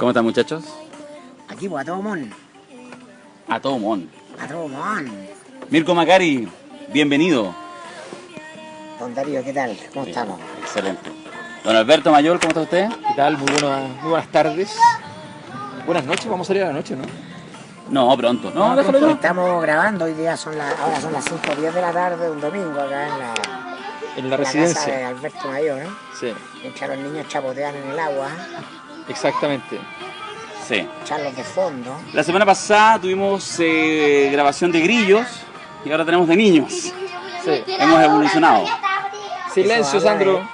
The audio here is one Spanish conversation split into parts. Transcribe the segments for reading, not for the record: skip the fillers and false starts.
¿Cómo están, muchachos? Aquí, pues, a todo mon. A todo mon. A todo mon. Mirko Macari, bienvenido. Don Darío, ¿qué tal? ¿Cómo estamos? Excelente. Don Alberto Mayor, ¿cómo está usted? ¿Qué tal? Muy buenas tardes. Buenas noches, vamos a salir a la noche, ¿no? No, pronto. No, déjalo yo. Estamos grabando, hoy día ahora son las 5:10 de la tarde, un domingo, acá En la casa residencia. de Alberto Mayor, ¿no? Sí, Mientras los niños chapotean en el agua, exactamente. Sí. echarlos de fondo. La semana pasada tuvimos grabación de grillos y ahora tenemos de niños. Sí. Hemos evolucionado. Silencio, Eso habla Sandro.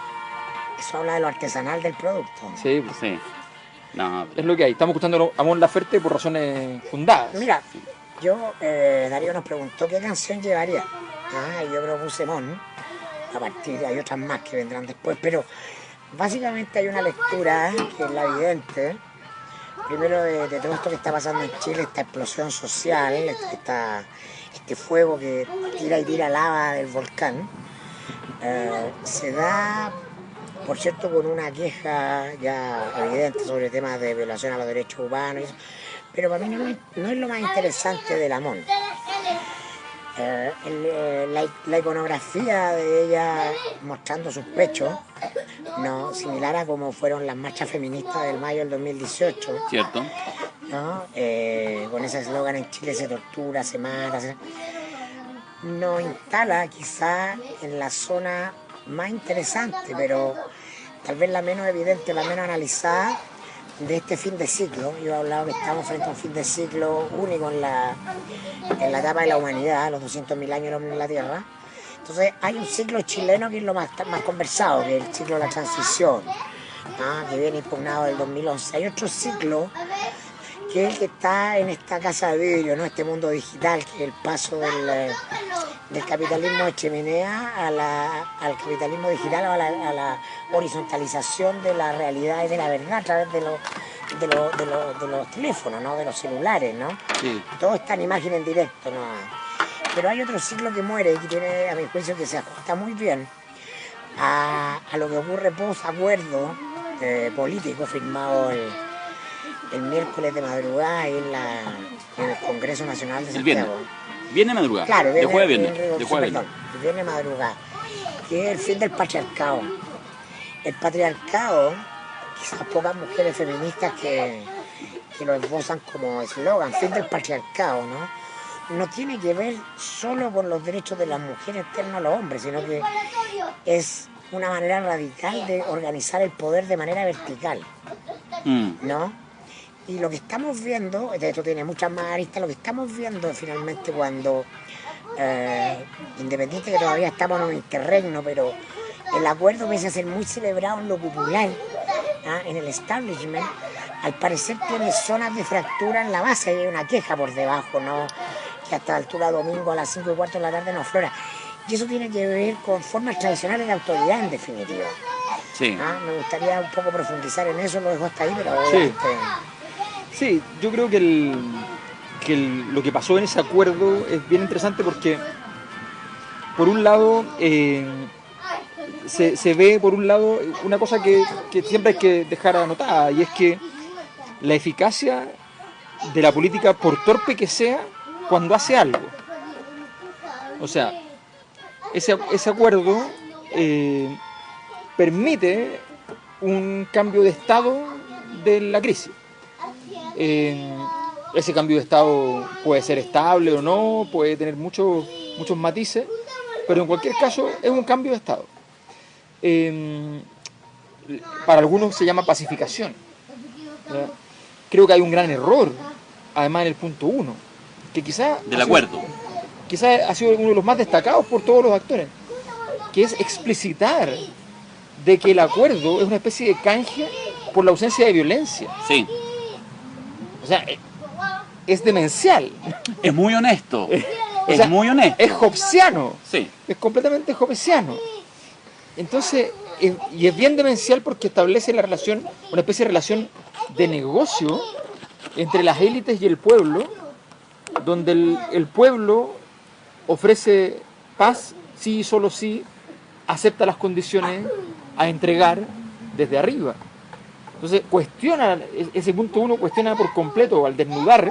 Eso habla de lo artesanal del producto. Sí, pues, Sí. No, es lo que hay. Estamos escuchando a Mon Laferte por razones fundadas. Mira, Darío nos preguntó qué canción llevaría. Y yo propuse Mon, a partir de hay otras más que vendrán después, pero básicamente hay una lectura que es la evidente. Primero de todo esto que está pasando en Chile, esta explosión social, este fuego que tira lava del volcán, se da, por cierto, con una queja ya evidente sobre temas de violación a los derechos humanos, pero para mí no es lo más interesante de la MON. La iconografía de ella mostrando sus pechos, no similar a como fueron las marchas feministas del mayo del 2018, ¿cierto? ¿no? Con ese eslogan: en Chile se tortura, se mata, nos instala quizá en la zona más interesante, pero tal vez la menos evidente, la menos analizada de este fin de ciclo. Yo he hablado que estamos frente a un fin de ciclo único en la etapa de la humanidad, los 200.000 años del hombre en la Tierra. Entonces hay un ciclo chileno que es lo más conversado, que es el ciclo de la transición, que viene impugnado del 2011. Hay otro ciclo que es el que está en esta casa de vidrio, ¿no? Este mundo digital, que es el paso del capitalismo de chimenea al capitalismo digital, o a la horizontalización de la realidad y de la verdad a través de los teléfonos, ¿no? De los celulares, ¿no? Sí. Todo está en imagen en directo, ¿no? Pero hay otro ciclo que muere y que tiene, a mi juicio, que se ajusta muy bien a lo que ocurre post acuerdo político firmado el miércoles de madrugada ahí en el Congreso Nacional de Santiago. Viene madrugada. Claro, de jueves a viernes. Viene madrugada. Que es el fin del patriarcado. El patriarcado, quizás pocas mujeres feministas que lo esbozan como eslogan, fin del patriarcado, ¿no? No tiene que ver solo con los derechos de las mujeres externos a los hombres, sino que es una manera radical de organizar el poder de manera vertical, ¿no? Y lo que estamos viendo, esto tiene muchas más aristas, lo que estamos viendo finalmente cuando, independiente que todavía estamos en un interregno, pero el acuerdo, pese a ser muy celebrado en lo popular, en el establishment, al parecer tiene zonas de fractura en la base, y hay una queja por debajo, ¿no? Que hasta la altura domingo a las 5:15 de la tarde no aflora. Y eso tiene que ver con formas tradicionales de autoridad, en definitiva. Sí. Me gustaría un poco profundizar en eso, lo dejo hasta ahí, pero Sí. obviamente... Sí, yo creo que lo que pasó en ese acuerdo es bien interesante porque, por un lado, se ve, por un lado, una cosa que siempre hay que dejar anotada, y es que la eficacia de la política, por torpe que sea, cuando hace algo. O sea, ese acuerdo permite un cambio de estado de la crisis. Ese cambio de estado puede ser estable o no, puede tener muchos matices, pero en cualquier caso es un cambio de estado. Para algunos se llama pacificación, ¿ya? Creo que hay un gran error, además en el punto 1, que quizás Del acuerdo. Quizás ha sido uno de los más destacados por todos los actores, que es explicitar de que el acuerdo es una especie de canje por la ausencia de violencia. Sí. O sea, es demencial. Es muy honesto. O sea, muy honesto. Es hobbesiano. Sí. Es completamente hobbesiano. Entonces, y es bien demencial porque establece la relación, una especie de relación de negocio entre las élites y el pueblo, donde el pueblo ofrece paz, sí y solo sí, acepta las condiciones a entregar desde arriba. Entonces cuestiona, ese punto 1 cuestiona por completo, al desnudar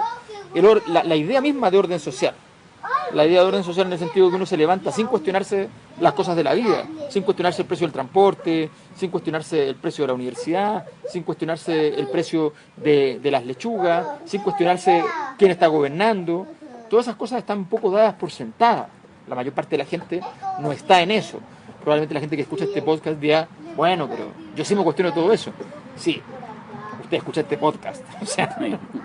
la idea misma de orden social. La idea de orden social en el sentido que uno se levanta sin cuestionarse las cosas de la vida, sin cuestionarse el precio del transporte, sin cuestionarse el precio de la universidad, sin cuestionarse el precio de las lechugas, sin cuestionarse quién está gobernando. Todas esas cosas están un poco dadas por sentadas. La mayor parte de la gente no está en eso. Probablemente la gente que escucha este podcast dirá, bueno, pero yo sí me cuestiono todo eso. Sí, usted escucha este podcast. O sea,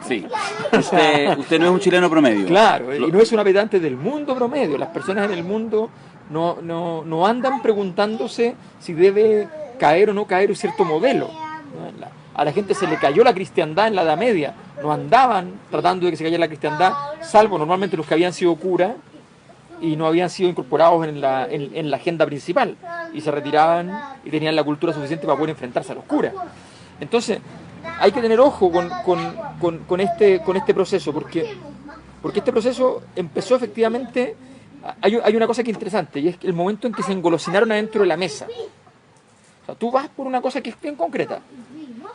Sí. Usted no es un chileno promedio. claro, y no es un habitante del mundo promedio. Las personas en el mundo no andan preguntándose si debe caer o no caer un cierto modelo. A la gente se le cayó la cristiandad en la Edad Media. No andaban tratando de que se cayera la cristiandad, salvo normalmente los que habían sido curas y no habían sido incorporados en la agenda principal. Y se retiraban y tenían la cultura suficiente para poder enfrentarse a los curas. Entonces, hay que tener ojo con este proceso, porque este proceso empezó efectivamente. Hay una cosa que es interesante, y es el momento en que se engolosinaron adentro de la mesa. O sea, tú vas por una cosa que es bien concreta.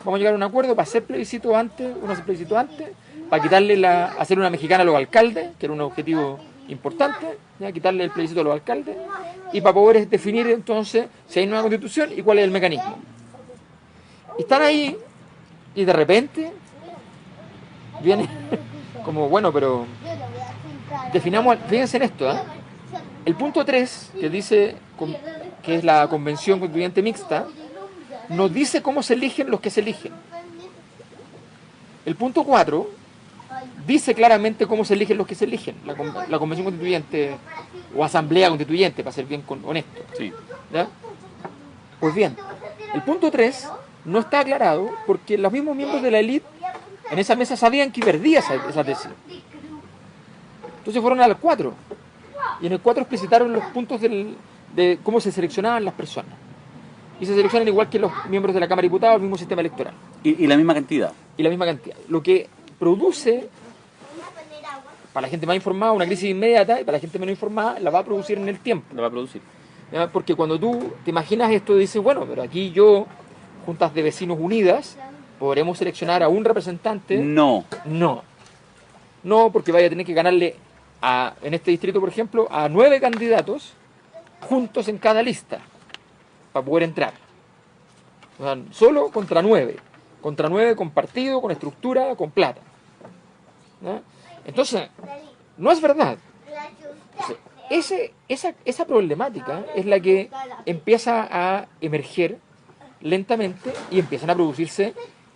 Vamos a llegar a un acuerdo para hacer plebiscito antes, para hacer una mexicana a los alcaldes, que era un objetivo importante, ¿ya? Quitarle el plebiscito a los alcaldes, y para poder definir entonces si hay nueva constitución y cuál es el mecanismo. Y están ahí, y de repente viene como, bueno, pero definamos, fíjense en esto, ¿eh? El punto 3, que dice que es la convención constituyente mixta, nos dice cómo se eligen los que se eligen. El punto 4 dice claramente cómo se eligen los que se eligen, la convención constituyente o asamblea constituyente, para ser bien honesto. Sí. ¿Ya? Pues bien, el punto 3 no está aclarado porque los mismos miembros de la élite en esa mesa sabían que perdía esa tesis. Entonces fueron al 4 y en el 4 explicitaron los puntos de cómo se seleccionaban las personas. Y se seleccionan igual que los miembros de la Cámara de Diputados, el mismo sistema electoral. Y la misma cantidad. Y la misma cantidad. Lo que produce, para la gente más informada, una crisis inmediata, y para la gente menos informada, la va a producir en el tiempo. La va a producir. ¿Ya? Porque cuando tú te imaginas esto, dices, bueno, pero aquí yo, juntas de vecinos unidas, podremos seleccionar a un representante. No. No, porque vaya a tener que ganarle, en este distrito, por ejemplo, a 9 candidatos juntos en cada lista para poder entrar. O sea, solo contra 9. Contra 9 con partido, con estructura, con plata. ¿Ya? Entonces, no es verdad. Esa problemática es la que empieza a emerger lentamente y empiezan a producirse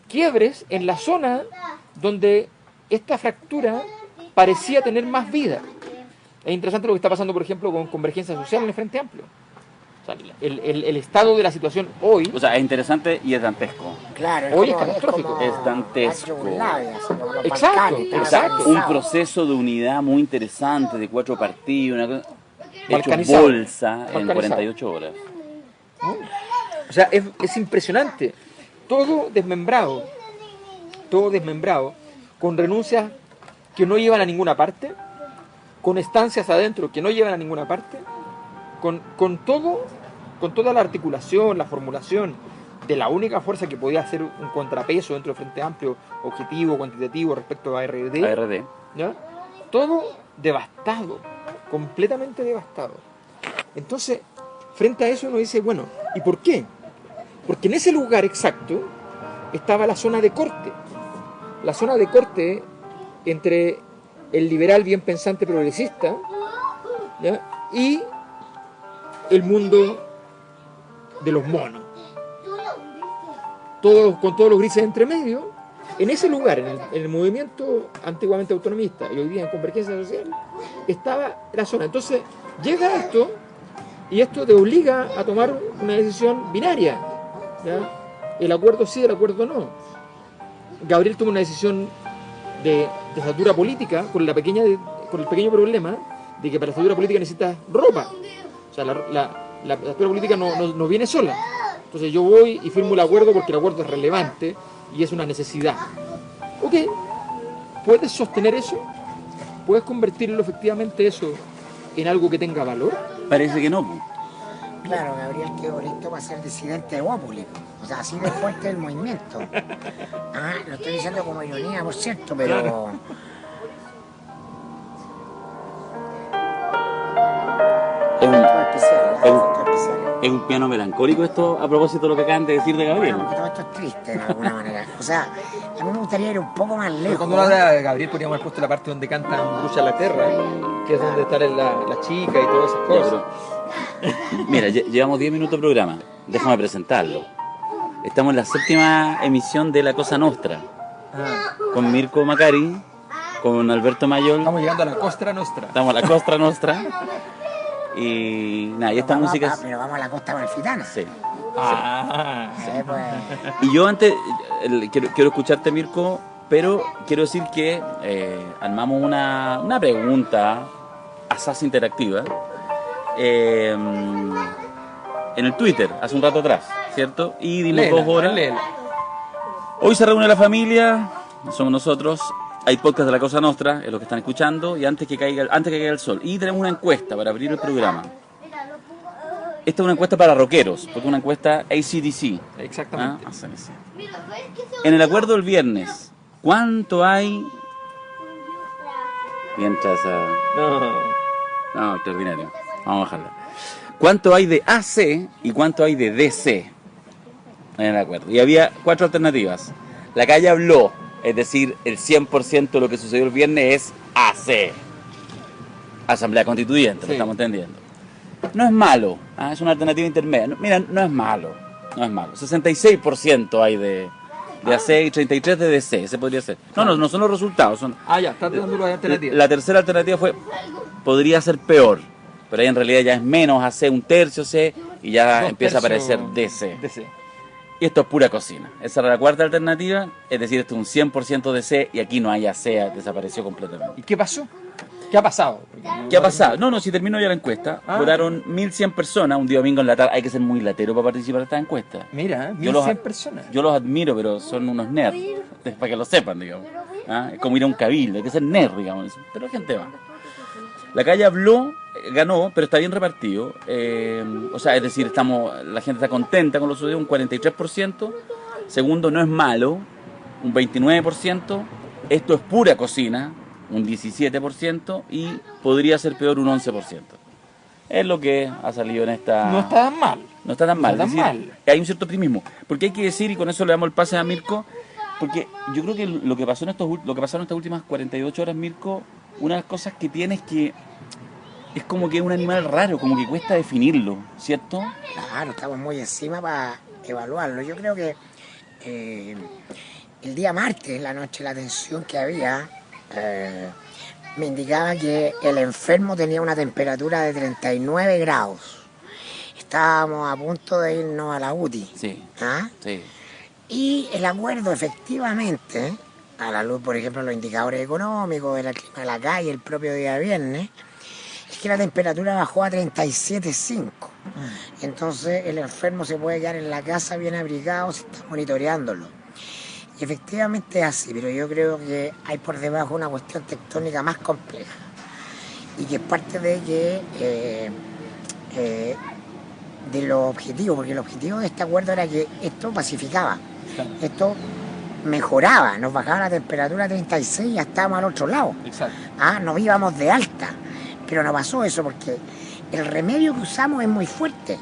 quiebres en la zona donde esta fractura parecía tener más vida. Es interesante lo que está pasando, por ejemplo, con Convergencia Social en el Frente Amplio. O sea, el estado de la situación hoy... O sea, es interesante y es dantesco. Claro, Hoy es catastrófico. Es dantesco. Exacto. Un proceso de unidad muy interesante de 4 partidos, una cosa, hecho Balcanizado. bolsa en Balcanizado. 48 horas. O sea, es impresionante. Todo desmembrado, con renuncias que no llevan a ninguna parte, con estancias adentro que no llevan a ninguna parte, con toda la articulación, la formulación de la única fuerza que podía hacer un contrapeso dentro del Frente Amplio, objetivo, cuantitativo respecto a ARD. ¿Ya? Todo devastado, completamente devastado. Entonces, frente a eso uno dice, bueno, ¿y por qué? Porque en ese lugar exacto estaba la zona de corte. La zona de corte entre el liberal bien pensante progresista, ¿ya? Y el mundo de los monos. Con todos los grises entre medio. En ese lugar, en el movimiento antiguamente autonomista y hoy día en Convergencia Social, estaba la zona. Entonces llega esto y esto te obliga a tomar una decisión binaria, ¿ya? El acuerdo sí, el acuerdo no. Gabriel toma una decisión de estatura política con el pequeño problema de que para la estatura política necesitas ropa. O sea, la estatura política no viene sola. Entonces yo voy y firmo el acuerdo porque el acuerdo es relevante y es una necesidad. Ok, ¿puedes sostener eso? ¿Puedes convertirlo efectivamente eso en algo que tenga valor? Parece que no. Claro, Gabriel quedó listo para ser disidente de Bópoli. O sea, así de fuerte el movimiento. Ah, lo estoy diciendo como ironía, por cierto, pero... Claro. Es un, Efectos especiales, es un- efectos especiales. es un piano melancólico esto a propósito de lo que acaban de decir de Gabriel. Bueno, porque todo esto es triste de alguna manera. O sea, a mí me gustaría ir un poco más Pero lejos. cuando uno habla de Gabriel podríamos haber puesto la parte donde cantan Brucha la Terra, que es donde está la chica y todas esas Ya, cosas. pero- Mira, llevamos 10 minutos de programa. Déjame presentarlo. Estamos en la 7ª emisión de La Cosa Nostra, Ah, con Mirko Macari, con Alberto Mayol. estamos llegando a la Costa Nostra. Estamos a la Costa Nostra. Y nada, y esta Vamos música a- es... pero vamos a la costa amalfitana. Sí. Ah, Sí, pues. Y yo antes, quiero escucharte, Mirko, pero quiero decir que armamos una pregunta asaz interactiva en el Twitter, hace un rato atrás, ¿cierto? Y dimos léela, 2 horas. léela. Hoy se reúne la familia, somos nosotros, hay podcast de La Cosa Nostra, es lo que están escuchando, y antes que caiga el sol. Y tenemos una encuesta para abrir el programa. Esta es una encuesta para rockeros, porque es una encuesta ACDC. Exactamente. Ah, ACDC. En el acuerdo del viernes, ¿cuánto hay? Mientras... No, extraordinario. Vamos a bajarla. ¿Cuánto hay de AC y cuánto hay de DC en el acuerdo? Y había 4 alternativas. La calle habló, es decir, el 100% de lo que sucedió el viernes es AC. Asamblea Constituyente, Sí. lo estamos entendiendo. No es malo, es una alternativa intermedia. Mira, no es malo, no es malo. 66% hay de AC y 33% de DC, ese podría ser. No son los resultados, son... Ah, ya, estás dando las alternativas. La tercera alternativa fue, podría ser peor, pero ahí en realidad ya es menos AC, 1/3 C, y ya 2 empieza a aparecer tercios DC. DC. Y esto es pura cocina. Esa era la cuarta alternativa, es decir, esto es un 100% DC y aquí no hay AC, desapareció completamente. ¿Y qué pasó? ¿Qué ha pasado? ¿Qué ha pasado? No, si terminó ya la encuesta, Ah. votaron 1.100 personas un día domingo en la tarde. Hay que ser muy latero para participar de esta encuesta. Mira, Yo los- 1.100 personas. Yo los admiro, pero son unos nerds, para que lo sepan, digamos. Es como ir a un cabildo, hay que ser nerd, digamos. Pero la gente va. La calle habló, ganó, pero está bien repartido. O sea, es decir, la gente está contenta con lo sucedido, un 43%. Segundo, no es malo, un 29%. Esto es pura cocina, un 17%. Y podría ser peor, un 11%. Es lo que ha salido en esta... No está tan mal. No está tan mal. No es está decir, mal. hay un cierto optimismo. Porque hay que decir, y con eso le damos el pase a Mirko, porque yo creo que lo que pasó en estas últimas 48 horas, Mirko, una de las cosas que tiene es que es como que es un animal raro, como que cuesta definirlo, ¿cierto? Claro, estamos muy encima para evaluarlo. Yo creo que el día martes, en la noche, la tensión que había me indicaba que el enfermo tenía una temperatura de 39 grados. Estábamos a punto de irnos a la UTI. Sí, ¿Ah? sí. Y el acuerdo, efectivamente, a la luz, por ejemplo, los indicadores económicos, el clima de la calle, el propio día viernes, es que la temperatura bajó a 37,5. Entonces el enfermo se puede quedar en la casa bien abrigado si está monitoreándolo. Y efectivamente es así, pero yo creo que hay por debajo una cuestión tectónica más compleja. Y que es parte de que de los objetivos, porque el objetivo de este acuerdo era que esto pacificaba, esto mejoraba, nos bajaba la temperatura a 36 y ya estábamos al otro lado. Exacto. Nos íbamos de alta, pero no pasó eso porque el remedio que usamos es muy fuerte.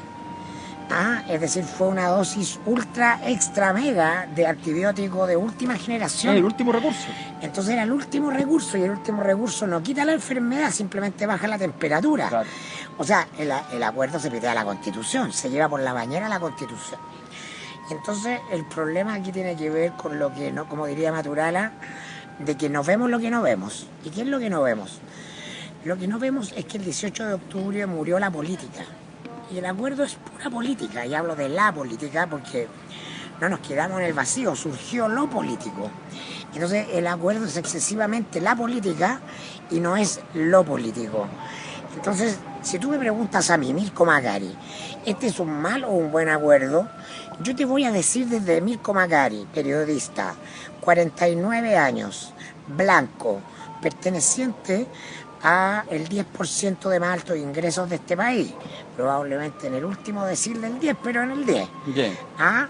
Es decir, fue una dosis ultra, extra, mega de antibiótico de última generación. Es el último recurso. Entonces era el último recurso y el último recurso no quita la enfermedad, simplemente baja la temperatura. Claro. O sea, el acuerdo se pide a la Constitución, se lleva por la bañera a la Constitución. Entonces el problema aquí tiene que ver con lo que, no, como diría Maturana, de que no vemos lo que no vemos. ¿Y qué es lo que no vemos? Lo que no vemos es que el 18 de octubre murió la política. Y el acuerdo es pura política, y hablo de la política porque no nos quedamos en el vacío, surgió lo político. Entonces el acuerdo es excesivamente la política y no es lo político. Entonces, si tú me preguntas a mí, Mirko Macari, ¿este es un mal o un buen acuerdo? Yo te voy a decir desde Mirko Macari, periodista, 49 años, blanco, perteneciente a el 10% de más altos ingresos de este país, probablemente en el último decil del 10, pero en el 10. Ya. ¿Ah?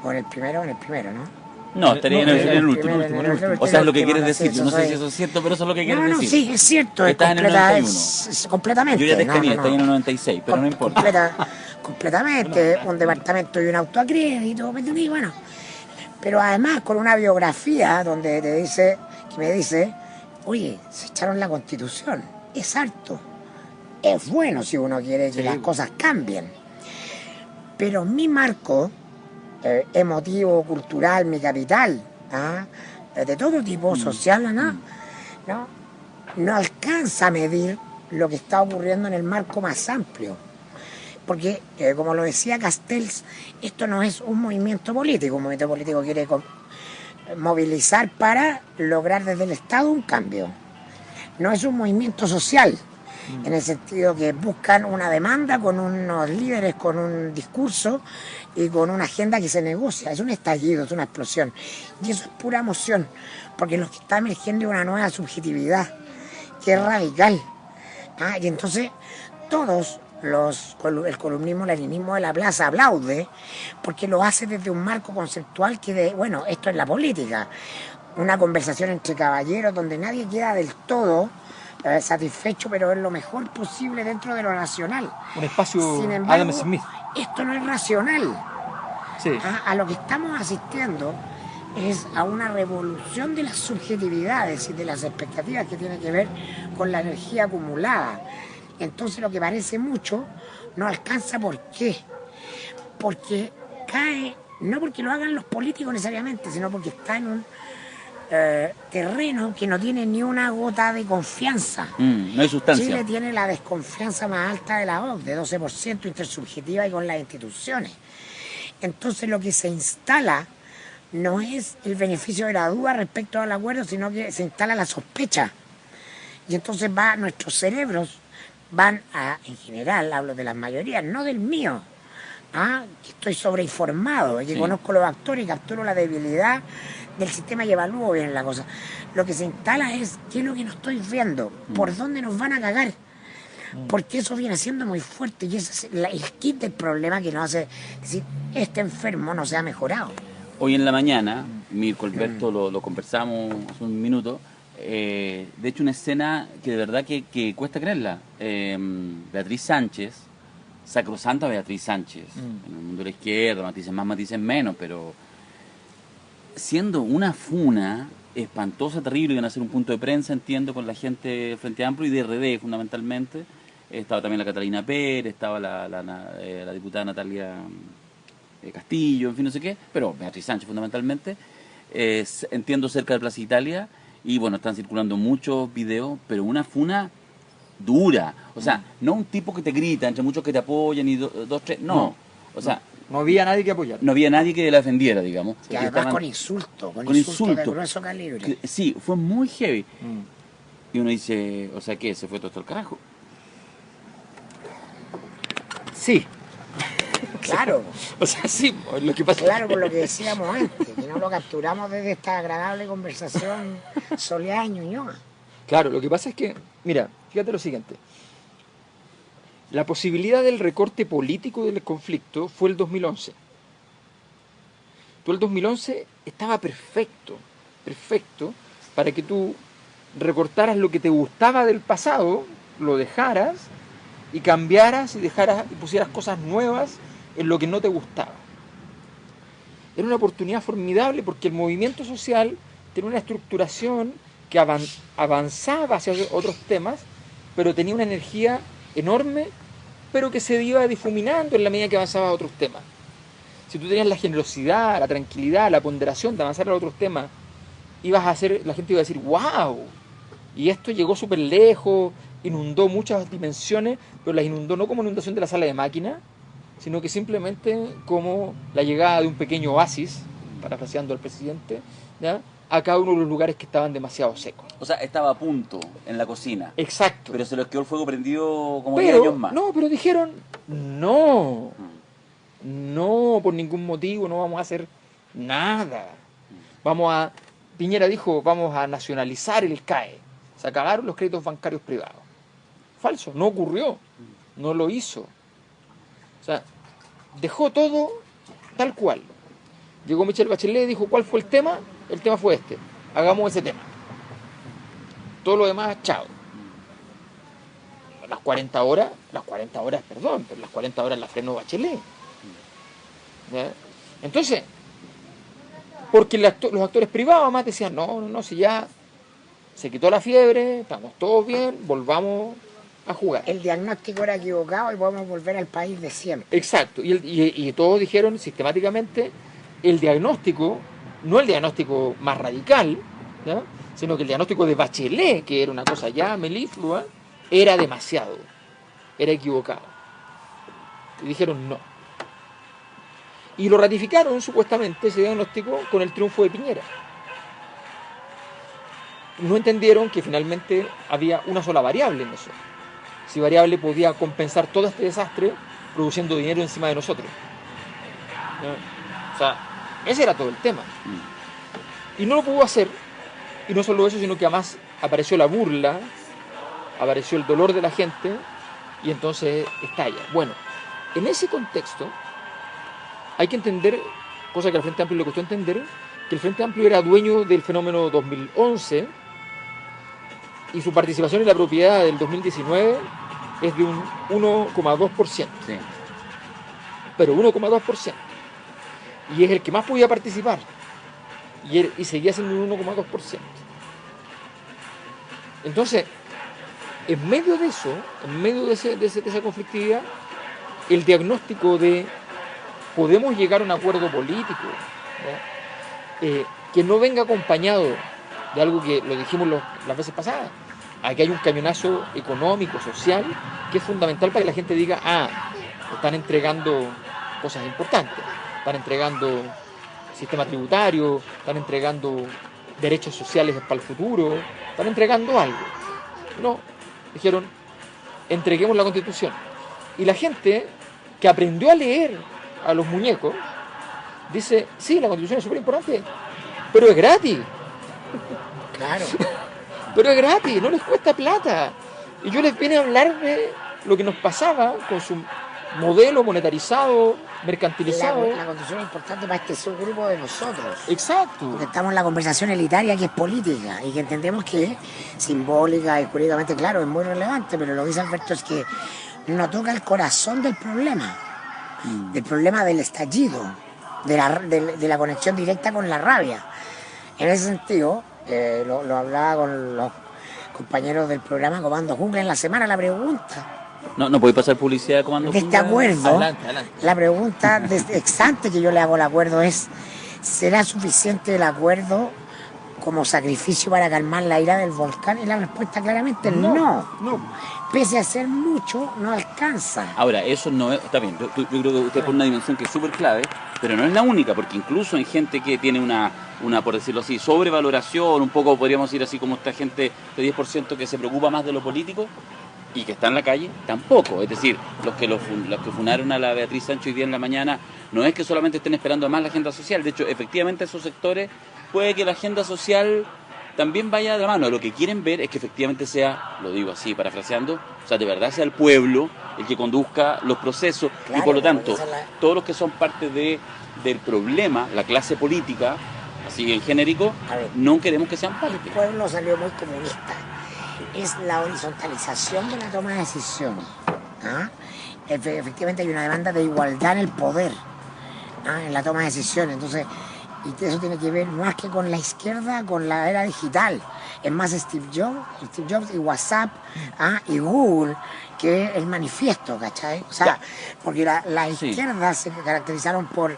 O en el primero, ¿no? No, estaría en el último. en el último. O sea, es lo que último, quieres decir. sí, Yo no sé soy- si eso es cierto, pero eso es lo que quieres No, decir. sí, es cierto, es, Estás en el completa, 91. es completamente. Yo ya te no, escaneé, no, está en no. el 96, pero no importa. Completamente, un departamento y un auto a crédito, ¿me entendí? Bueno, pero además con una biografía donde me dice, oye, se echaron la Constitución, es harto, es bueno si uno quiere que las cosas cambien, pero mi marco emotivo, cultural, mi capital, ¿ah? De todo tipo, social, no alcanza a medir lo que está ocurriendo en el marco más amplio. Porque, como lo decía Castells, esto no es un movimiento político. Un movimiento político quiere movilizar para lograr desde el Estado un cambio. No es un movimiento social, en el sentido que buscan una demanda con unos líderes, con un discurso y con una agenda que se negocia. Es un estallido, es una explosión. Y eso es pura emoción, porque lo que está emergiendo es una nueva subjetividad, que es radical. Y entonces todos el columnismo leninismo de la plaza aplaude, porque lo hace desde un marco conceptual bueno, esto es la política, una conversación entre caballeros donde nadie queda del todo satisfecho, pero es lo mejor posible dentro de lo racional. Un espacio Sin embargo, Adam Smith. esto no es racional. Sí. A lo que estamos asistiendo es a una revolución de las subjetividades y de las expectativas que tiene que ver con la energía acumulada. Entonces lo que parece mucho no alcanza. ¿Por qué? Porque cae, no porque lo hagan los políticos necesariamente, sino porque está en un terreno que no tiene ni una gota de confianza. No hay sustancia. Chile tiene la desconfianza más alta de la OCDE, de 12% intersubjetiva y con las instituciones. Entonces lo que se instala no es el beneficio de la duda respecto al acuerdo, sino que se instala la sospecha. Y entonces nuestros cerebros van en general, hablo de las mayorías, no del mío, que estoy sobreinformado, y que conozco los actores y capturo la debilidad del sistema y evalúo bien la cosa. Lo que se instala es qué es lo que no estoy viendo, por dónde nos van a cagar. Porque eso viene siendo muy fuerte y ese es el kit del problema que nos hace decir, este enfermo no se ha mejorado. Hoy en la mañana, Mirko Alberto lo conversamos hace un minuto, de hecho una escena que de verdad que cuesta creerla. Beatriz Sánchez, sacrosanta Beatriz Sánchez, en el mundo de la izquierda, matices más, matices menos, pero siendo una funa espantosa, terrible, iban a hacer un punto de prensa, entiendo, con la gente del Frente Amplio y de RD fundamentalmente. Estaba también la Catalina Pérez, estaba la diputada Natalia Castillo, en fin, no sé qué, pero Beatriz Sánchez fundamentalmente, entiendo cerca de Plaza Italia, y bueno, están circulando muchos videos, pero una funa dura, o sea, no un tipo que te grita, entre muchos que te apoyan y dos, tres, no, o sea, no había nadie que apoyar. no había nadie que la defendiera, digamos. Y además estaban, con insultos de grueso calibre. Sí, fue muy heavy. Y uno dice, o sea, ¿qué? ¿Se fue todo esto al carajo? Sí. Claro. O sea, sí, lo que pasa. Claro, por lo que decíamos antes, que no lo capturamos desde esta agradable conversación soleada y ñoñoa. Claro, lo que pasa es que, mira, fíjate lo siguiente. La posibilidad del recorte político del conflicto fue el 2011. Tú el 2011 estaba perfecto para que tú recortaras lo que te gustaba del pasado, lo dejaras y cambiaras y pusieras cosas nuevas en lo que no te gustaba. Era una oportunidad formidable porque el movimiento social tenía una estructuración que avanzaba hacia otros temas, pero tenía una energía enorme, pero que se iba difuminando en la medida que avanzaba a otros temas. Si tú tenías la generosidad, la tranquilidad, la ponderación de avanzar a otros temas, la gente iba a decir, wow, y esto llegó súper lejos, inundó muchas dimensiones, pero las inundó no como inundación de la sala de máquina, sino que simplemente como la llegada de un pequeño oasis, parafraseando al presidente, ¿ya?, a cada uno de los lugares que estaban demasiado secos. O sea, estaba a punto en la cocina. Exacto. Pero se les quedó el fuego prendido como 10 años más. No, pero dijeron, no, por ningún motivo no vamos a hacer nada. Piñera dijo, vamos a nacionalizar el CAE. Se acabaron los créditos bancarios privados. Falso, no ocurrió, no lo hizo. O sea, dejó todo tal cual. Llegó Michelle Bachelet y dijo, ¿cuál fue el tema? El tema fue este, hagamos ese tema. Todo lo demás, chao. Las 40 horas, perdón, pero las 40 horas las frenó Bachelet. ¿Ya? Entonces, porque los actores privados además decían, no, si ya se quitó la fiebre, estamos todos bien, volvamos a jugar. El diagnóstico era equivocado y podemos volver al país de siempre. Exacto, y todos dijeron sistemáticamente el diagnóstico, no el diagnóstico más radical, ¿ya? Sino que el diagnóstico de Bachelet, que era una cosa ya meliflua, era demasiado, era equivocado. Y dijeron no. Y lo ratificaron supuestamente ese diagnóstico con el triunfo de Piñera. No entendieron que finalmente había una sola variable en eso. Si variable podía compensar todo este desastre produciendo dinero encima de nosotros. ¿No? O sea, ese era todo el tema. Y no lo pudo hacer. Y no solo eso, sino que además apareció la burla, apareció el dolor de la gente y entonces estalla. Bueno, en ese contexto hay que entender, cosa que al Frente Amplio le costó entender, que el Frente Amplio era dueño del fenómeno 2011 y su participación en la propiedad del 2019 es de un 1,2%. Sí. Pero 1,2%. Y es el que más podía participar. Y seguía siendo un 1,2%. Entonces, en medio de eso, en medio de esa conflictividad, el diagnóstico de podemos llegar a un acuerdo político, ¿no? Que no venga acompañado de algo que lo dijimos las veces pasadas. Aquí hay un cañonazo económico, social, que es fundamental para que la gente diga, están entregando cosas importantes, están entregando sistema tributario, están entregando derechos sociales para el futuro, están entregando algo. No, dijeron, entreguemos la Constitución. Y la gente que aprendió a leer a los muñecos, dice, sí, la Constitución es súper importante, pero es gratis. Claro. Pero es gratis, no les cuesta plata. Y yo les vine a hablar de lo que nos pasaba con su modelo monetarizado, mercantilizado. La Constitución es importante para este subgrupo de nosotros. Exacto. Porque estamos en la conversación elitaria que es política y que entendemos que simbólica y jurídicamente, claro, es muy relevante, pero lo que dice Alberto es que no toca el corazón del problema del estallido, de la conexión directa con la rabia. En ese sentido, lo hablaba con los compañeros del programa Comando Jungla en la semana, la pregunta. No puede pasar publicidad de Comando Jungla. De este acuerdo, adelante. La pregunta ex ante que yo le hago al acuerdo es, ¿será suficiente el acuerdo como sacrificio para calmar la ira del volcán? Y la respuesta claramente es no. Pese a ser mucho, no alcanza. Ahora, eso no es, está bien, yo creo que usted pone una dimensión que es súper clave, pero no es la única, porque incluso en gente que tiene una, por decirlo así, sobrevaloración, un poco podríamos decir así como esta gente de 10% que se preocupa más de lo político y que está en la calle, tampoco. Es decir, los que funaron a la Beatriz Sánchez hoy día en la mañana, no es que solamente estén esperando más la agenda social, de hecho, efectivamente esos sectores puede que la agenda social también vaya de la mano. Lo que quieren ver es que efectivamente sea, lo digo así, parafraseando, o sea, de verdad sea el pueblo el que conduzca los procesos, claro, y por lo tanto, todos los que son parte del problema, la clase política, así en genérico, no queremos que sean parte. El pueblo salió muy comunista. Es la horizontalización de la toma de decisiones. Efectivamente hay una demanda de igualdad en el poder, en la toma de decisiones. Entonces, y eso tiene que ver más que con la izquierda, con la era digital. Es más Steve Jobs y WhatsApp y Google que el manifiesto, ¿cachai? O sea, porque la izquierda se caracterizaron por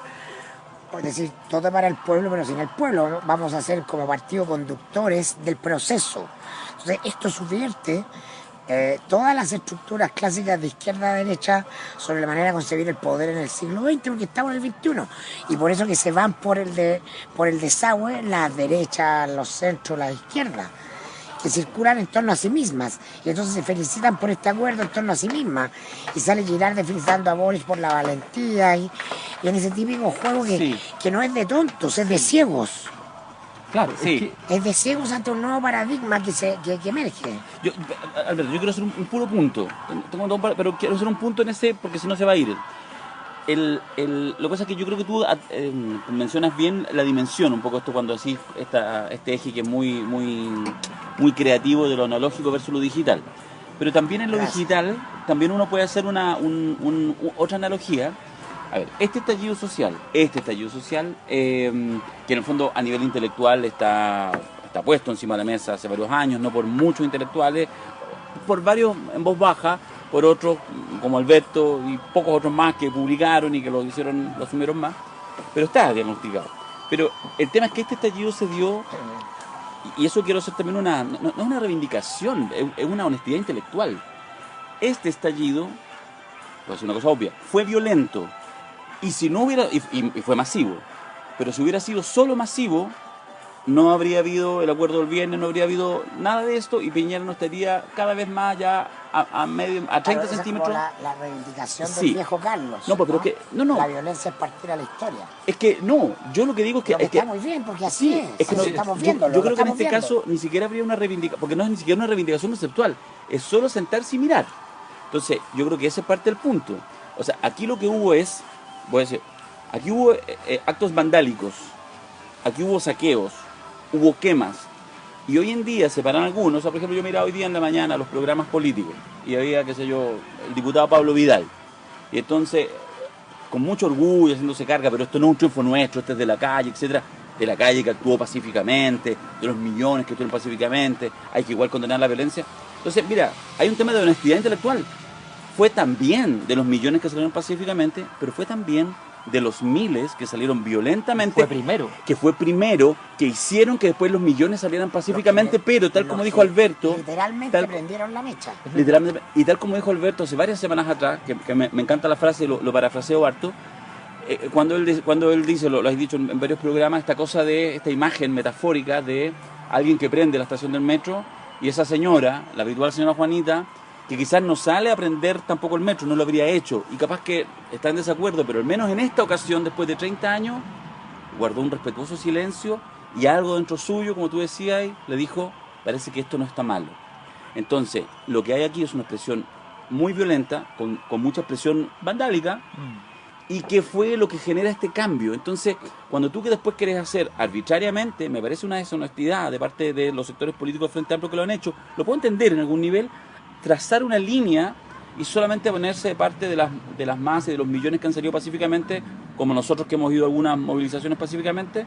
decir todo para el pueblo, pero sin el pueblo, ¿no? Vamos a ser como partido conductores del proceso. Entonces, esto subvierte todas las estructuras clásicas de izquierda a derecha sobre la manera de concebir el poder en el siglo XX, porque estamos en el XXI. Y por eso que se van por el desagüe las derechas, los centros, las izquierdas, que circulan en torno a sí mismas. Y entonces se felicitan por este acuerdo en torno a sí mismas. Y sale Girardi felicitando a Boris por la valentía y en ese típico juego que no es de tontos, es de ciegos. Claro, Sí. Es de ciegos ante un nuevo paradigma que emerge. Alberto, yo quiero hacer un puro punto. Tengo dos pero quiero hacer un punto en ese porque si no se va a ir. Lo que pasa es que yo creo que tú mencionas bien la dimensión, un poco esto cuando decís este eje que es muy creativo de lo analógico versus lo digital. Pero también en lo Gracias. digital, también uno puede hacer otra analogía. A ver, este estallido social, que en el fondo a nivel intelectual está puesto encima de la mesa hace varios años, no por muchos intelectuales, por varios en voz baja, por otros como Alberto y pocos otros más que publicaron y que lo asumieron más, pero está diagnosticado. Pero el tema es que este estallido se dio, y eso quiero hacer también no es una reivindicación, es una honestidad intelectual. Este estallido, voy a decir una cosa obvia, fue violento, y si no hubiera, y fue masivo, pero si hubiera sido solo masivo, no habría habido el acuerdo del viernes, no habría habido nada de esto y Piñera no estaría cada vez más ya a 30 Claro, esa es centímetros. como la reivindicación Sí. del viejo Carlos. No, pues, pero es que- no. La violencia es partir a la historia. Es que no, yo lo que digo es que... Lo que es que está muy bien, porque así sí, es que no, estamos yo- viéndolo. yo creo lo que en estamos este viendo. caso ni siquiera habría una reivindicación, porque no es ni siquiera una reivindicación conceptual, es solo sentarse y mirar. Entonces, yo creo que ese es parte del punto. O sea, aquí lo que hubo es, voy a decir, aquí hubo actos vandálicos, aquí hubo saqueos, hubo quemas. Y hoy en día se paran algunos, o sea, por ejemplo, yo miraba hoy día en la mañana los programas políticos y había, qué sé yo, el diputado Pablo Vidal. Y entonces, con mucho orgullo, haciéndose carga, pero esto no es un triunfo nuestro, este es de la calle, etcétera, de la calle que actuó pacíficamente, de los millones que actuaron pacíficamente, hay que igual condenar la violencia. Entonces, mira, hay un tema de honestidad intelectual. Fue también de los millones que salieron pacíficamente, pero fue también de los miles que salieron violentamente. Fue primero. Que fue primero, que hicieron que después los millones salieran pacíficamente, pero tal como dijo Alberto, Literalmente tal- prendieron la mecha. literalmente, y tal como dijo Alberto hace varias semanas atrás, que me encanta la frase, lo parafraseo harto, cuando él dice, lo has dicho en varios programas, esta cosa de esta imagen metafórica de alguien que prende la estación del metro y esa señora, la habitual señora Juanita, que quizás no sale a prender tampoco el metro, no lo habría hecho, y capaz que está en desacuerdo, pero al menos en esta ocasión, después de 30 años, guardó un respetuoso silencio y algo dentro suyo, como tú decías, le dijo, parece que esto no está malo. Entonces, lo que hay aquí es una expresión muy violenta, con mucha expresión vandálica, y que fue lo que genera este cambio. Entonces, cuando tú que después quieres hacer arbitrariamente, me parece una deshonestidad de parte de los sectores políticos del Frente Amplio que lo han hecho, lo puedo entender en algún nivel, trazar una línea y solamente ponerse de parte de las masas y de los millones que han salido pacíficamente, como nosotros que hemos ido a algunas movilizaciones pacíficamente,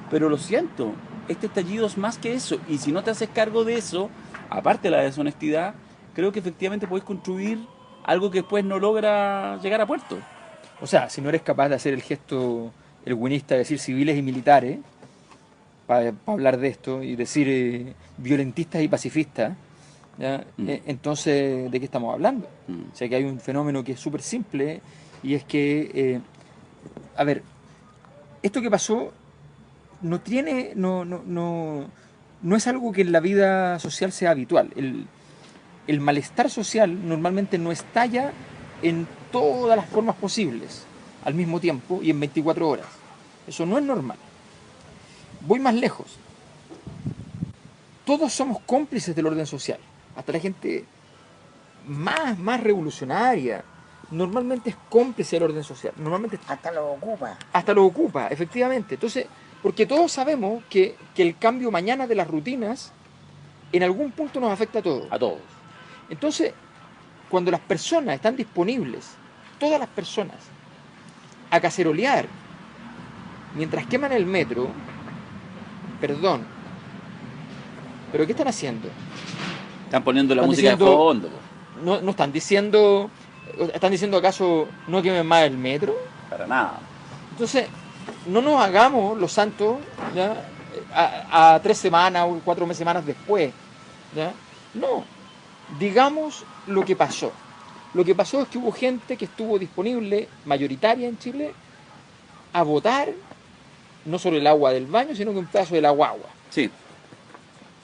pero lo siento, este estallido es más que eso, y si no te haces cargo de eso, aparte de la deshonestidad, creo que efectivamente podés construir algo que después no logra llegar a puerto. O sea, si no eres capaz de hacer el gesto, el buenista, de decir civiles y militares, para hablar de esto, y decir violentistas y pacifistas, ¿ya? Entonces, ¿de qué estamos hablando? O sea, que hay un fenómeno que es súper simple, y es que, a ver, esto que pasó no es algo que en la vida social sea habitual. El malestar social normalmente no estalla en todas las formas posibles al mismo tiempo y en 24 horas. Eso no es normal. Voy más lejos. Todos somos cómplices del orden social. Hasta la gente más revolucionaria normalmente es cómplice del orden social. Normalmente Hasta lo ocupa. hasta lo ocupa, efectivamente. Entonces, porque todos sabemos que el cambio mañana de las rutinas en algún punto nos afecta a todos. A todos. Entonces, cuando las personas están disponibles, todas las personas, a cacerolear mientras queman el metro, perdón, ¿pero qué están haciendo? Están poniendo la Están música diciendo- de fondo. Po. ¿No están diciendo acaso no quemen más el metro? Para nada. Entonces, no nos hagamos los santos, ¿ya? A 3 semanas o 4 semanas después, ¿ya? No, digamos lo que pasó. Lo que pasó es que hubo gente que estuvo disponible, mayoritaria en Chile, a votar no solo el agua del baño, sino que un pedazo de la guagua. Sí.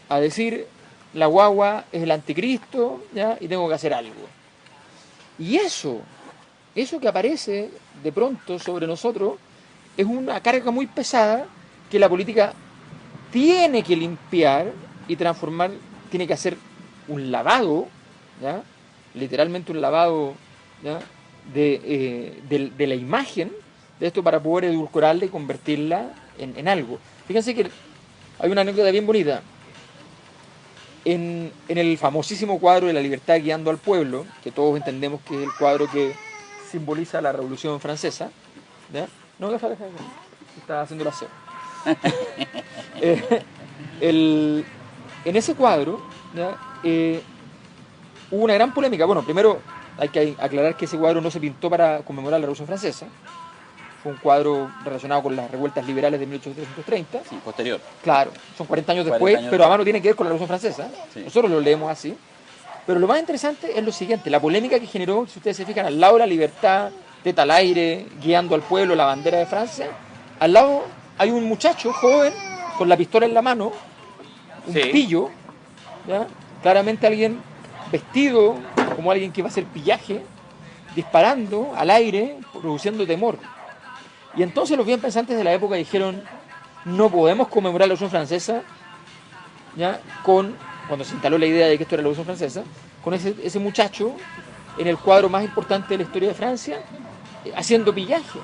A decir, la guagua es el anticristo, ¿ya? Y tengo que hacer algo. Y eso que aparece de pronto sobre nosotros, es una carga muy pesada que la política tiene que limpiar y transformar, tiene que hacer un lavado, ¿ya? Literalmente un lavado, ¿ya? de la imagen de esto para poder edulcorarla y convertirla en algo. Fíjense que hay una anécdota bien bonita. En el famosísimo cuadro de La libertad guiando al pueblo, que todos entendemos que es el cuadro que simboliza la Revolución Francesa, ¿ya? No, deja, está haciendo la aseo. En ese cuadro, ¿ya? Hubo una gran polémica. Bueno, primero hay que aclarar que ese cuadro no se pintó para conmemorar la Revolución Francesa. Fue un cuadro relacionado con las revueltas liberales de 1830. Sí, posterior. Claro, son 40 años después, pero además no tiene que ver con la Revolución Francesa. Sí. Nosotros lo leemos así. Pero lo más interesante es lo siguiente, la polémica que generó, si ustedes se fijan, al lado de la libertad, teta al aire, guiando al pueblo, la bandera de Francia, al lado hay un muchacho joven con la pistola en la mano, un pillo, ¿ya? Claramente alguien vestido como alguien que va a hacer pillaje, disparando al aire, produciendo temor. Y entonces los bien pensantes de la época dijeron, no podemos conmemorar la Revolución Francesa, ¿ya? Cuando se instaló la idea de que esto era la Revolución Francesa, con ese muchacho en el cuadro más importante de la historia de Francia, haciendo pillaje.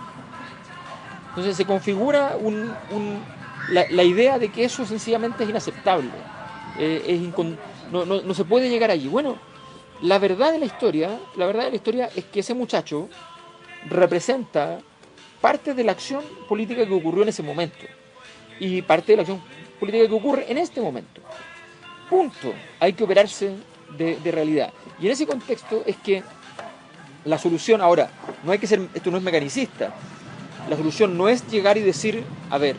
Entonces se configura la idea de que eso sencillamente es inaceptable. No se puede llegar allí. Bueno, la verdad de la historia es que ese muchacho representa parte de la acción política que ocurrió en ese momento y parte de la acción política que ocurre en este momento. Punto. Hay que operarse de realidad. Y en ese contexto es que la solución, ahora, no hay que ser, esto no es mecanicista, la solución no es llegar y decir, a ver,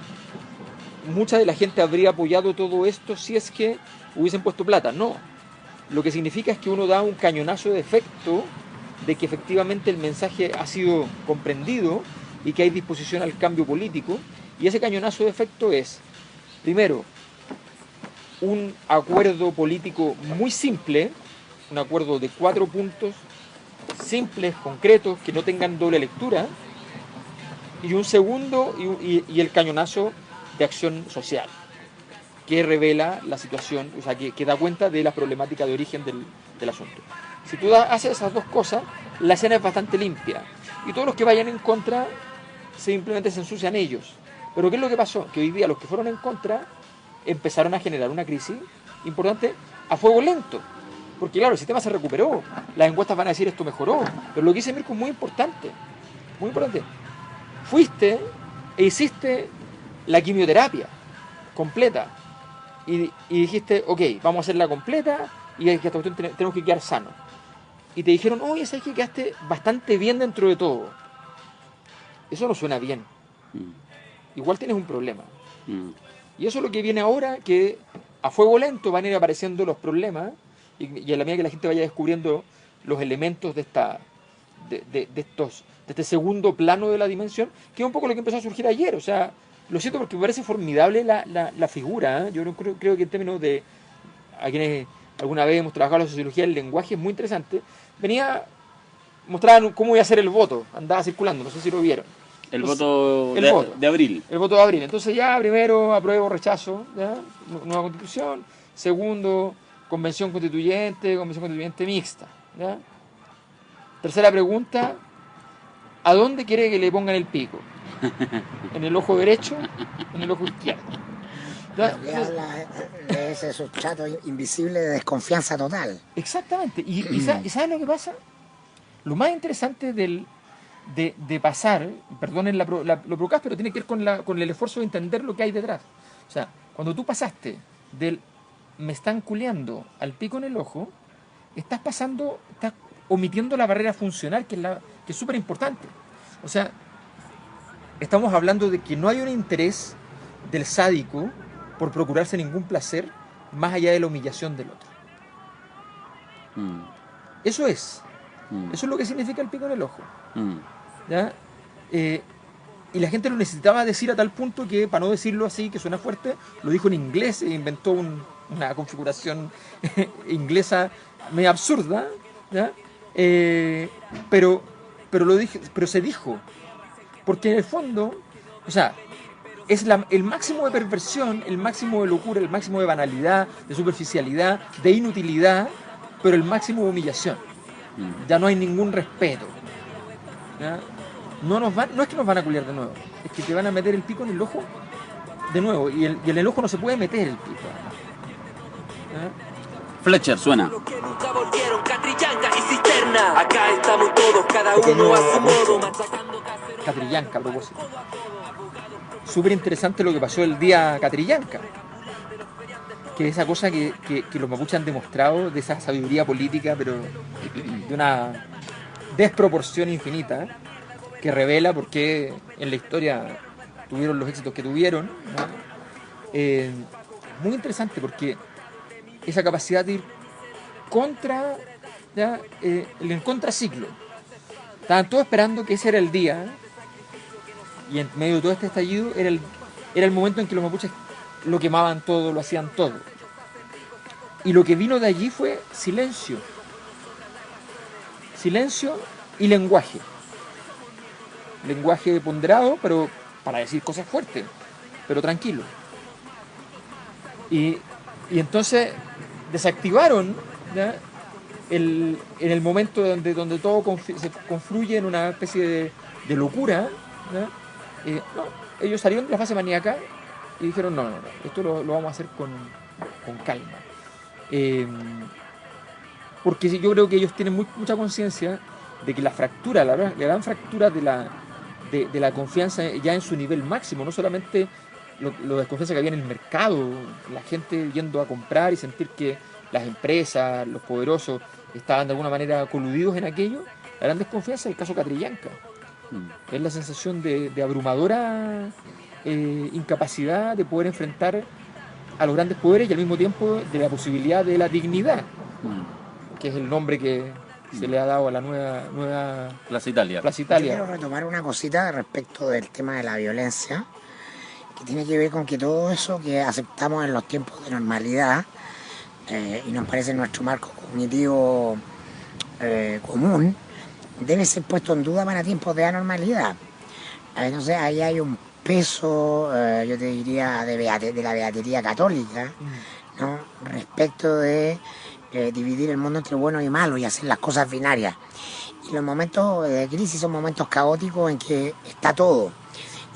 mucha de la gente habría apoyado todo esto si es que hubiesen puesto plata. No. Lo que significa es que uno da un cañonazo de efecto de que efectivamente el mensaje ha sido comprendido y que hay disposición al cambio político. Y ese cañonazo de efecto es, primero, un acuerdo político muy simple, un acuerdo de 4 puntos simples, concretos, que no tengan doble lectura, y un segundo, y el cañonazo de acción social, que revela la situación, o sea, que da cuenta de la problemática de origen del asunto. Si tú haces esas dos cosas, la escena es bastante limpia, y todos los que vayan en contra simplemente se ensucian ellos. Pero ¿qué es lo que pasó? Que hoy día los que fueron en contra empezaron a generar una crisis importante a fuego lento. Porque claro, el sistema se recuperó, las encuestas van a decir esto mejoró, pero lo que dice Mirko es muy importante, muy importante. Fuiste e hiciste la quimioterapia completa y dijiste, ok, vamos a hacerla completa y que esta cuestión tenemos que quedar sanos. Y te dijeron, oye, sabes que quedaste bastante bien dentro de todo. Eso no suena bien. Igual tienes un problema. Y eso es lo que viene ahora, que a fuego lento van a ir apareciendo los problemas y a la medida que la gente vaya descubriendo los elementos de este segundo plano de la dimensión, que es un poco lo que empezó a surgir ayer. O sea, lo siento porque me parece formidable la figura, ¿eh? Yo creo que en términos de a quienes alguna vez hemos trabajado la sociología del lenguaje es muy interesante. Mostraban cómo iba a ser el voto, andaba circulando, no sé si lo vieron. Entonces, El voto de abril. El voto de abril. Entonces ya primero apruebo, rechazo, ¿ya? Nueva constitución. Segundo, convención constituyente mixta, ¿ya? Tercera pregunta, ¿a dónde quiere que le pongan el pico? ¿En el ojo derecho? ¿En el ojo izquierdo? ¿Ya? Que habla de ese sustrato invisible de desconfianza total. Exactamente. ¿Y sabes lo que pasa? Lo más interesante de pasar, perdonen lo procas, pero tiene que ver con el esfuerzo de entender lo que hay detrás. O sea, cuando tú pasaste del me están culeando al pico en el ojo, estás omitiendo la barrera funcional, que es súper importante. O sea, estamos hablando de que no hay un interés del sádico por procurarse ningún placer más allá de la humillación del otro. Eso es lo que significa el pico en el ojo. ¿Ya? Y la gente lo necesitaba decir a tal punto que, para no decirlo así, que suena fuerte, lo dijo en inglés e inventó una configuración inglesa medio absurda, ¿ya? Pero se dijo, porque en el fondo, o sea, es el máximo de perversión, el máximo de locura, el máximo de banalidad, de superficialidad, de inutilidad, pero el máximo de humillación. Ya no hay ningún respeto. ¿Ya? No es que nos van a culiar de nuevo, es que te van a meter el pico en el ojo de nuevo, y en el ojo no se puede meter el pico. ¿Ya? Fletcher suena. Los que nunca volvieron, Catrillanca y Cisterna. Acá estamos todos, cada uno a su modo, machacando caseros. Catrillanca, a propósito. Súper interesante lo que pasó el día Catrillanca. Que es esa cosa que los mapuches han demostrado, de esa sabiduría política, pero de una desproporción infinita, que revela por qué en la historia tuvieron los éxitos que tuvieron, ¿no? Muy interesante, porque esa capacidad de ir contra, ¿ya? El contraciclo. Estaban todos esperando que ese era el día, y en medio de todo este estallido era el momento en que los mapuches lo quemaban todo, lo hacían todo. Y lo que vino de allí fue silencio. Silencio y lenguaje. Lenguaje ponderado, pero para decir cosas fuertes, pero tranquilo. Y entonces desactivaron, ¿ya? En el momento donde todo se confluye en una especie de locura, ¿ya? No, ellos salieron de la fase maníaca y dijeron no, esto lo vamos a hacer con calma. Porque yo creo que ellos tienen mucha conciencia de que la fractura, la gran fractura de la confianza ya en su nivel máximo, no solamente lo desconfianza que había en el mercado, la gente yendo a comprar y sentir que las empresas, los poderosos estaban de alguna manera coludidos en aquello, la gran desconfianza es el caso Catrillanca. Es la sensación de abrumadora incapacidad de poder enfrentar a los grandes poderes y al mismo tiempo de la posibilidad de la dignidad, que es el nombre que se le ha dado a la nueva Plaza Italia. Yo quiero retomar una cosita respecto del tema de la violencia, que tiene que ver con que todo eso que aceptamos en los tiempos de normalidad y nos parece nuestro marco cognitivo común, debe ser puesto en duda para tiempos de anormalidad. Entonces ahí hay un peso, yo te diría, de la beatería católica, ¿no? Respecto de dividir el mundo entre bueno y malo y hacer las cosas binarias. Y los momentos de crisis son momentos caóticos en que está todo.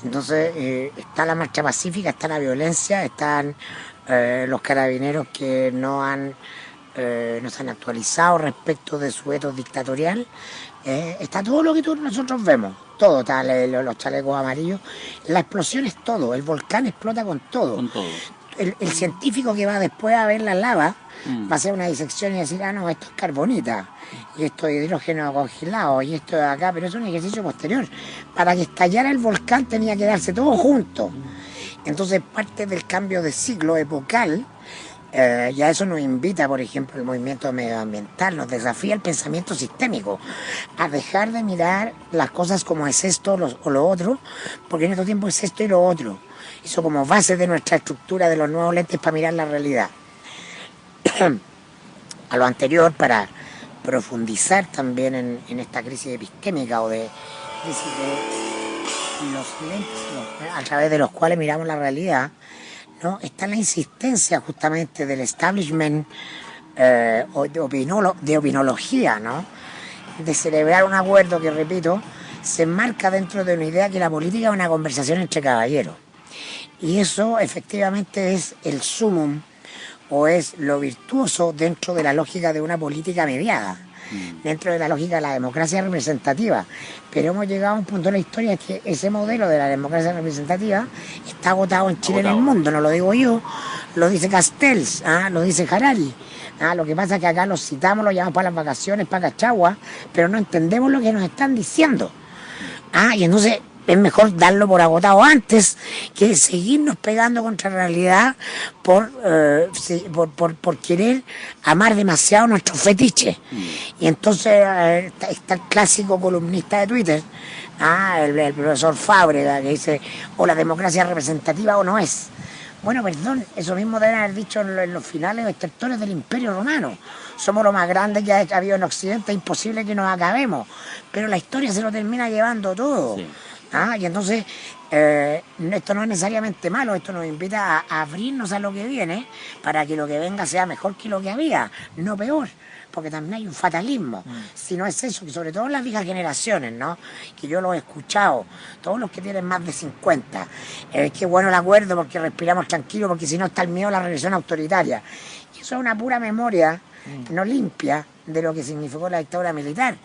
Entonces está la marcha pacífica, está la violencia, están los carabineros que no se han actualizado respecto de su etos dictatorial. Está todo lo que nosotros vemos, todo, está los chalecos amarillos, la explosión es todo, el volcán explota con todo. Con todo. El científico que va después a ver la lava va a hacer una disección y decir, no, esto es carbonita, y esto es hidrógeno congelado, y esto de acá, pero es un ejercicio posterior. Para que estallara el volcán tenía que darse todo junto. Entonces parte del cambio de ciclo epocal, ya eso nos invita, por ejemplo, el movimiento medioambiental, nos desafía el pensamiento sistémico, a dejar de mirar las cosas como es esto o lo otro, porque en estos tiempos es esto y lo otro. Eso como base de nuestra estructura de los nuevos lentes para mirar la realidad. A lo anterior, para profundizar también en esta crisis epistémica o de crisis de los lentes a través de los cuales miramos la realidad, ¿no? Está la insistencia justamente del establishment o de opinología, ¿no? De celebrar un acuerdo que, repito, se enmarca dentro de una idea que la política es una conversación entre caballeros. Y eso efectivamente es el sumum o es lo virtuoso dentro de la lógica de una política mediada, dentro de la lógica de la democracia representativa. Pero hemos llegado a un punto en la historia que ese modelo de la democracia representativa está agotado en Chile, en el mundo. No lo digo yo, lo dice Castells, lo dice Harari. Lo que pasa es que acá los citamos, los llamamos para las vacaciones, para Cachagua, pero no entendemos lo que nos están diciendo. Y entonces es mejor darlo por agotado antes que seguirnos pegando contra la realidad por querer amar demasiado nuestros fetiches. Y entonces está el clásico columnista de Twitter, el profesor Fábrega, que dice, o la democracia representativa o no es. Bueno, perdón, eso mismo deben haber dicho en los finales extractores del Imperio Romano. Somos lo más grande que ha habido en Occidente, es imposible que nos acabemos. Pero la historia se lo termina llevando todo. Sí. Y entonces, esto no es necesariamente malo, esto nos invita a abrirnos a lo que viene para que lo que venga sea mejor que lo que había, no peor, porque también hay un fatalismo. Si no es eso, que sobre todo en las viejas generaciones, ¿no? Que yo lo he escuchado, todos los que tienen más de 50, qué bueno el acuerdo porque respiramos tranquilo, porque si no está el miedo a la regresión autoritaria. Y eso es una pura memoria no limpia de lo que significó la dictadura militar.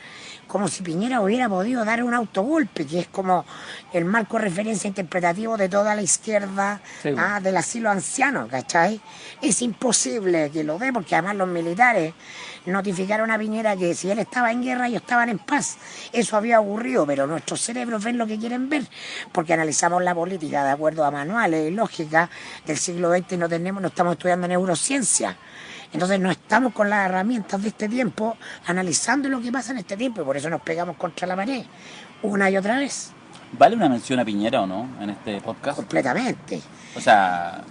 Como si Piñera hubiera podido dar un autogolpe, que es como el marco de referencia interpretativo de toda la izquierda del asilo anciano, ¿cachai? Es imposible que lo dé, porque además los militares notificaron a Piñera que si él estaba en guerra, ellos estaban en paz. Eso había ocurrido, pero nuestros cerebros ven lo que quieren ver, porque analizamos la política de acuerdo a manuales y lógicas del siglo XX y no estamos estudiando neurociencia. Entonces no estamos con las herramientas de este tiempo analizando lo que pasa en este tiempo y por eso nos pegamos contra la pared una y otra vez. ¿Vale una mención a Piñera o no en este podcast? Completamente. O sea,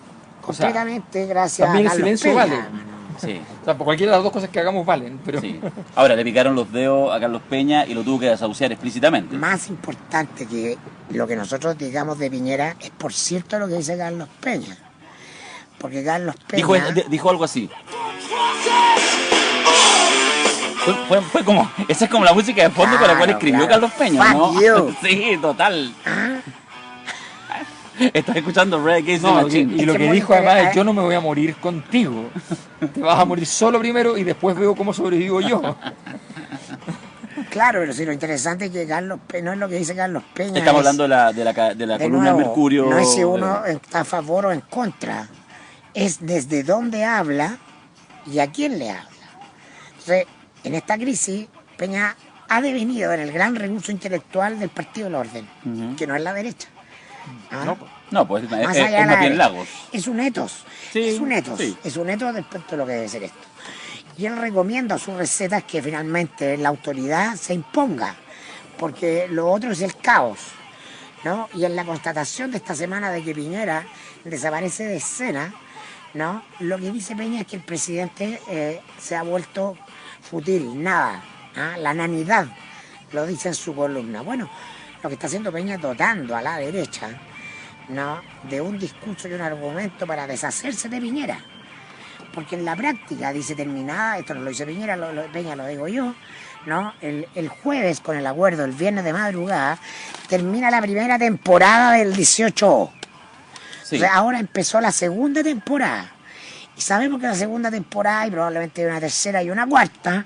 completamente, gracias también a el Carlos silencio Peña, vale. mano. sí. O sea, por cualquiera de las dos cosas que hagamos valen, pero... Sí. Ahora, le picaron los dedos a Carlos Peña y lo tuvo que desahuciar explícitamente. Más importante que lo que nosotros digamos de Piñera es, por cierto, lo que dice Carlos Peña. Porque Carlos Peña... Dijo algo así. Fue como, esa es como la música de fondo con la cual escribió Carlos Peña, ¿no? Fuck you. Sí, total. Estás escuchando Red Against the No, Machine. y lo Es que que muy dijo además interesante. es: yo no me voy a morir contigo. Te vas a morir solo primero y después veo cómo sobrevivo yo. Claro, pero sí, lo interesante es que Carlos Peña, no es lo que dice Carlos Peña. Estamos es, hablando de la de columna nuevo, Mercurio. no es si uno está a favor o en contra, es desde dónde habla y a quién le habla. Entonces, en esta crisis, Peña ha devenido en el gran recurso intelectual del Partido del Orden, que no es la derecha. No, pues Más es allá de más la bien derecha. Lagos. Es un etos, Sí, es un etos, sí. es un etos respecto a lo que debe ser esto. Y él recomienda sus recetas que finalmente la autoridad se imponga, porque lo otro es el caos, ¿no? Y en la constatación de esta semana de que Piñera desaparece de escena, ¿no? Lo que dice Peña es que el presidente se ha vuelto fútil, nada, la nanidad, lo dice en su columna. Bueno, lo que está haciendo Peña es dotando a la derecha, ¿no?, de un discurso y un argumento para deshacerse de Piñera. Porque en la práctica, dice terminada, esto no lo dice Piñera, Peña lo digo yo, ¿no? El jueves, con el acuerdo, el viernes de madrugada, termina la primera temporada del 18O. Sí. O sea, ahora empezó la segunda temporada. Y sabemos que la segunda temporada, y probablemente hay una tercera y una cuarta,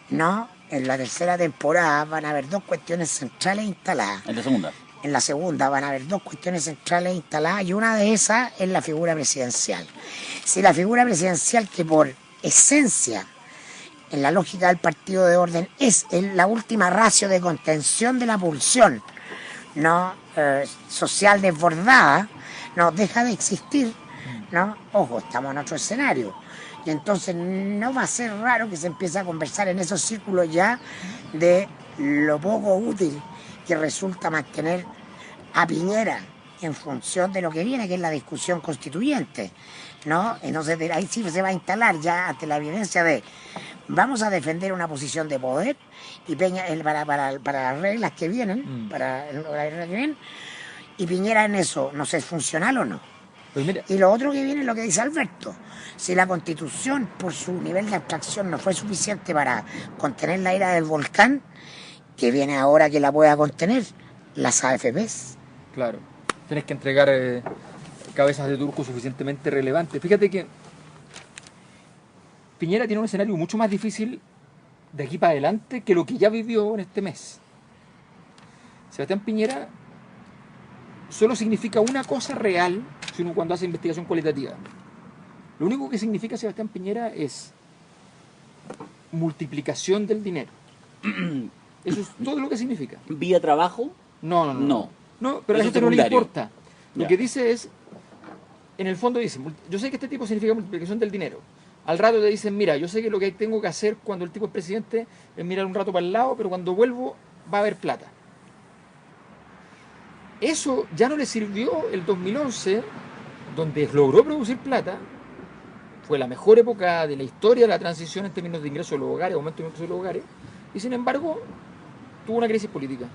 ¿no? En la tercera temporada van a haber dos cuestiones centrales instaladas. En la segunda. En la segunda van a haber dos cuestiones centrales instaladas y una de esas es la figura presidencial. Si la figura presidencial, que por esencia, en la lógica del partido de orden, es la última ratio de contención de la pulsión, ¿no?, social desbordada, no deja de existir, ¿no? Ojo, estamos en otro escenario. Y entonces no va a ser raro que se empiece a conversar en esos círculos ya de lo poco útil que resulta mantener a Piñera en función de lo que viene, que es la discusión constituyente, ¿no? Entonces ahí sí se va a instalar ya ante la evidencia de vamos a defender una posición de poder y Peña para las reglas que vienen, para las reglas que vienen, y Piñera en eso, no sé, ¿es funcional o no? Pues mira, Y lo otro que viene es lo que dice Alberto. Si la Constitución, por su nivel de abstracción, no fue suficiente para contener la ira del volcán, que viene ahora que la pueda contener, las AFPs. claro, tienes que entregar cabezas de turco suficientemente relevantes. Fíjate que Piñera tiene un escenario mucho más difícil de aquí para adelante que lo que ya vivió en este mes. Sebastián Piñera solo significa una cosa real si uno cuando hace investigación cualitativa. Lo único que significa Sebastián Piñera es multiplicación del dinero. Eso es todo lo que significa. ¿Vía trabajo? No. No, pero a la Eso gente no le secundario. importa. Lo Ya. que dice es, en el fondo dice, yo sé que este tipo significa multiplicación del dinero. Al rato te dicen, mira, yo sé que lo que tengo que hacer cuando el tipo es presidente es mirar un rato para el lado, pero cuando vuelvo va a haber plata. Eso ya no le sirvió el 2011, donde logró producir plata. Fue la mejor época de la historia de la transición en términos de ingresos de los hogares, aumento de ingresos de los hogares, y sin embargo tuvo una crisis política.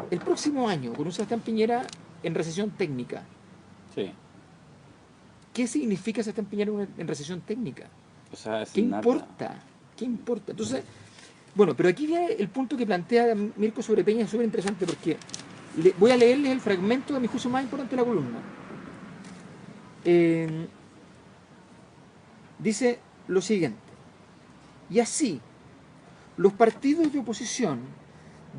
el próximo año con un Sebastián Piñera en recesión técnica. Sí. ¿Qué significa Sebastián Piñera en recesión técnica? O sea, ¿Qué importa? ¿Qué importa? Entonces, bueno, pero aquí viene el punto que plantea Mirko sobre Peña, es súper interesante porque voy a leerles el fragmento de mi juicio más importante de la columna. Dice lo siguiente: y así, los partidos de oposición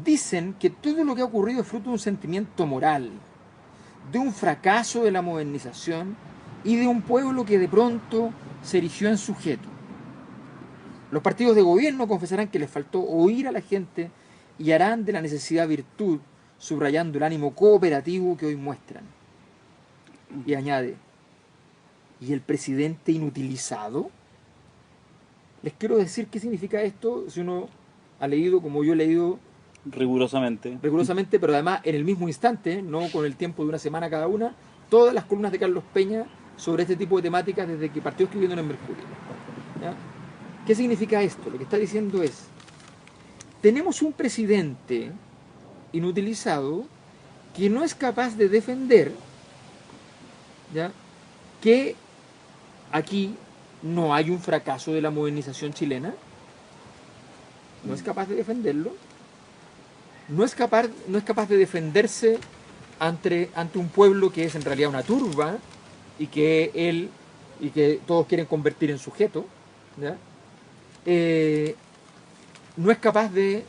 dicen que todo lo que ha ocurrido es fruto de un sentimiento moral, de un fracaso de la modernización y de un pueblo que de pronto se erigió en sujeto. Los partidos de gobierno confesarán que les faltó oír a la gente y harán de la necesidad virtud, subrayando el ánimo cooperativo que hoy muestran. Y añade: ¿y el presidente inutilizado? Les quiero decir qué significa esto si uno ha leído, como yo he leído, rigurosamente, pero además en el mismo instante, no con el tiempo de una semana cada una, todas las columnas de Carlos Peña sobre este tipo de temáticas desde que partió escribiendo en el Mercurio. ¿Ya? ¿Qué significa esto? Lo que está diciendo es: tenemos un presidente inutilizado que no es capaz de defender, ¿ya?, que aquí no hay un fracaso de la modernización chilena. No es capaz de defenderlo. No es capaz de defenderse ante un pueblo que es en realidad una turba y que todos quieren convertir en sujeto, ¿ya? No es capaz de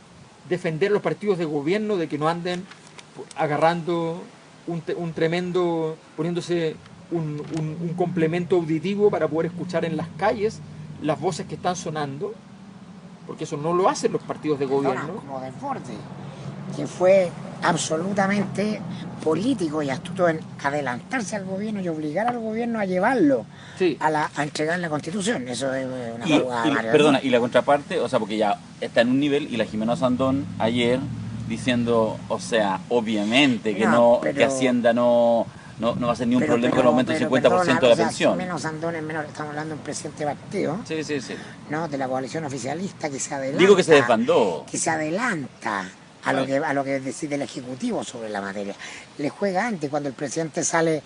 defender los partidos de gobierno de que no anden agarrando un tremendo, poniéndose un complemento auditivo para poder escuchar en las calles las voces que están sonando, porque eso no lo hacen los partidos de gobierno. Como Desbordes, que fue absolutamente político y astuto en adelantarse al gobierno y obligar al gobierno a llevarlo, sí, a entregar la Constitución. Eso es una jugada. Perdona, y la contraparte, o sea, porque ya está en un nivel, y la Jimena Sandón ayer diciendo, o sea, obviamente que que Hacienda no va a ser ni un problema con el aumento del 50% de la pensión. Menos Sandón es menor, estamos hablando de un presidente de partido, sí, ¿no?, de la coalición oficialista, que se adelanta. Digo que se desbandó. Que se adelanta a lo que decide el Ejecutivo sobre la materia. Le juega antes, cuando el presidente sale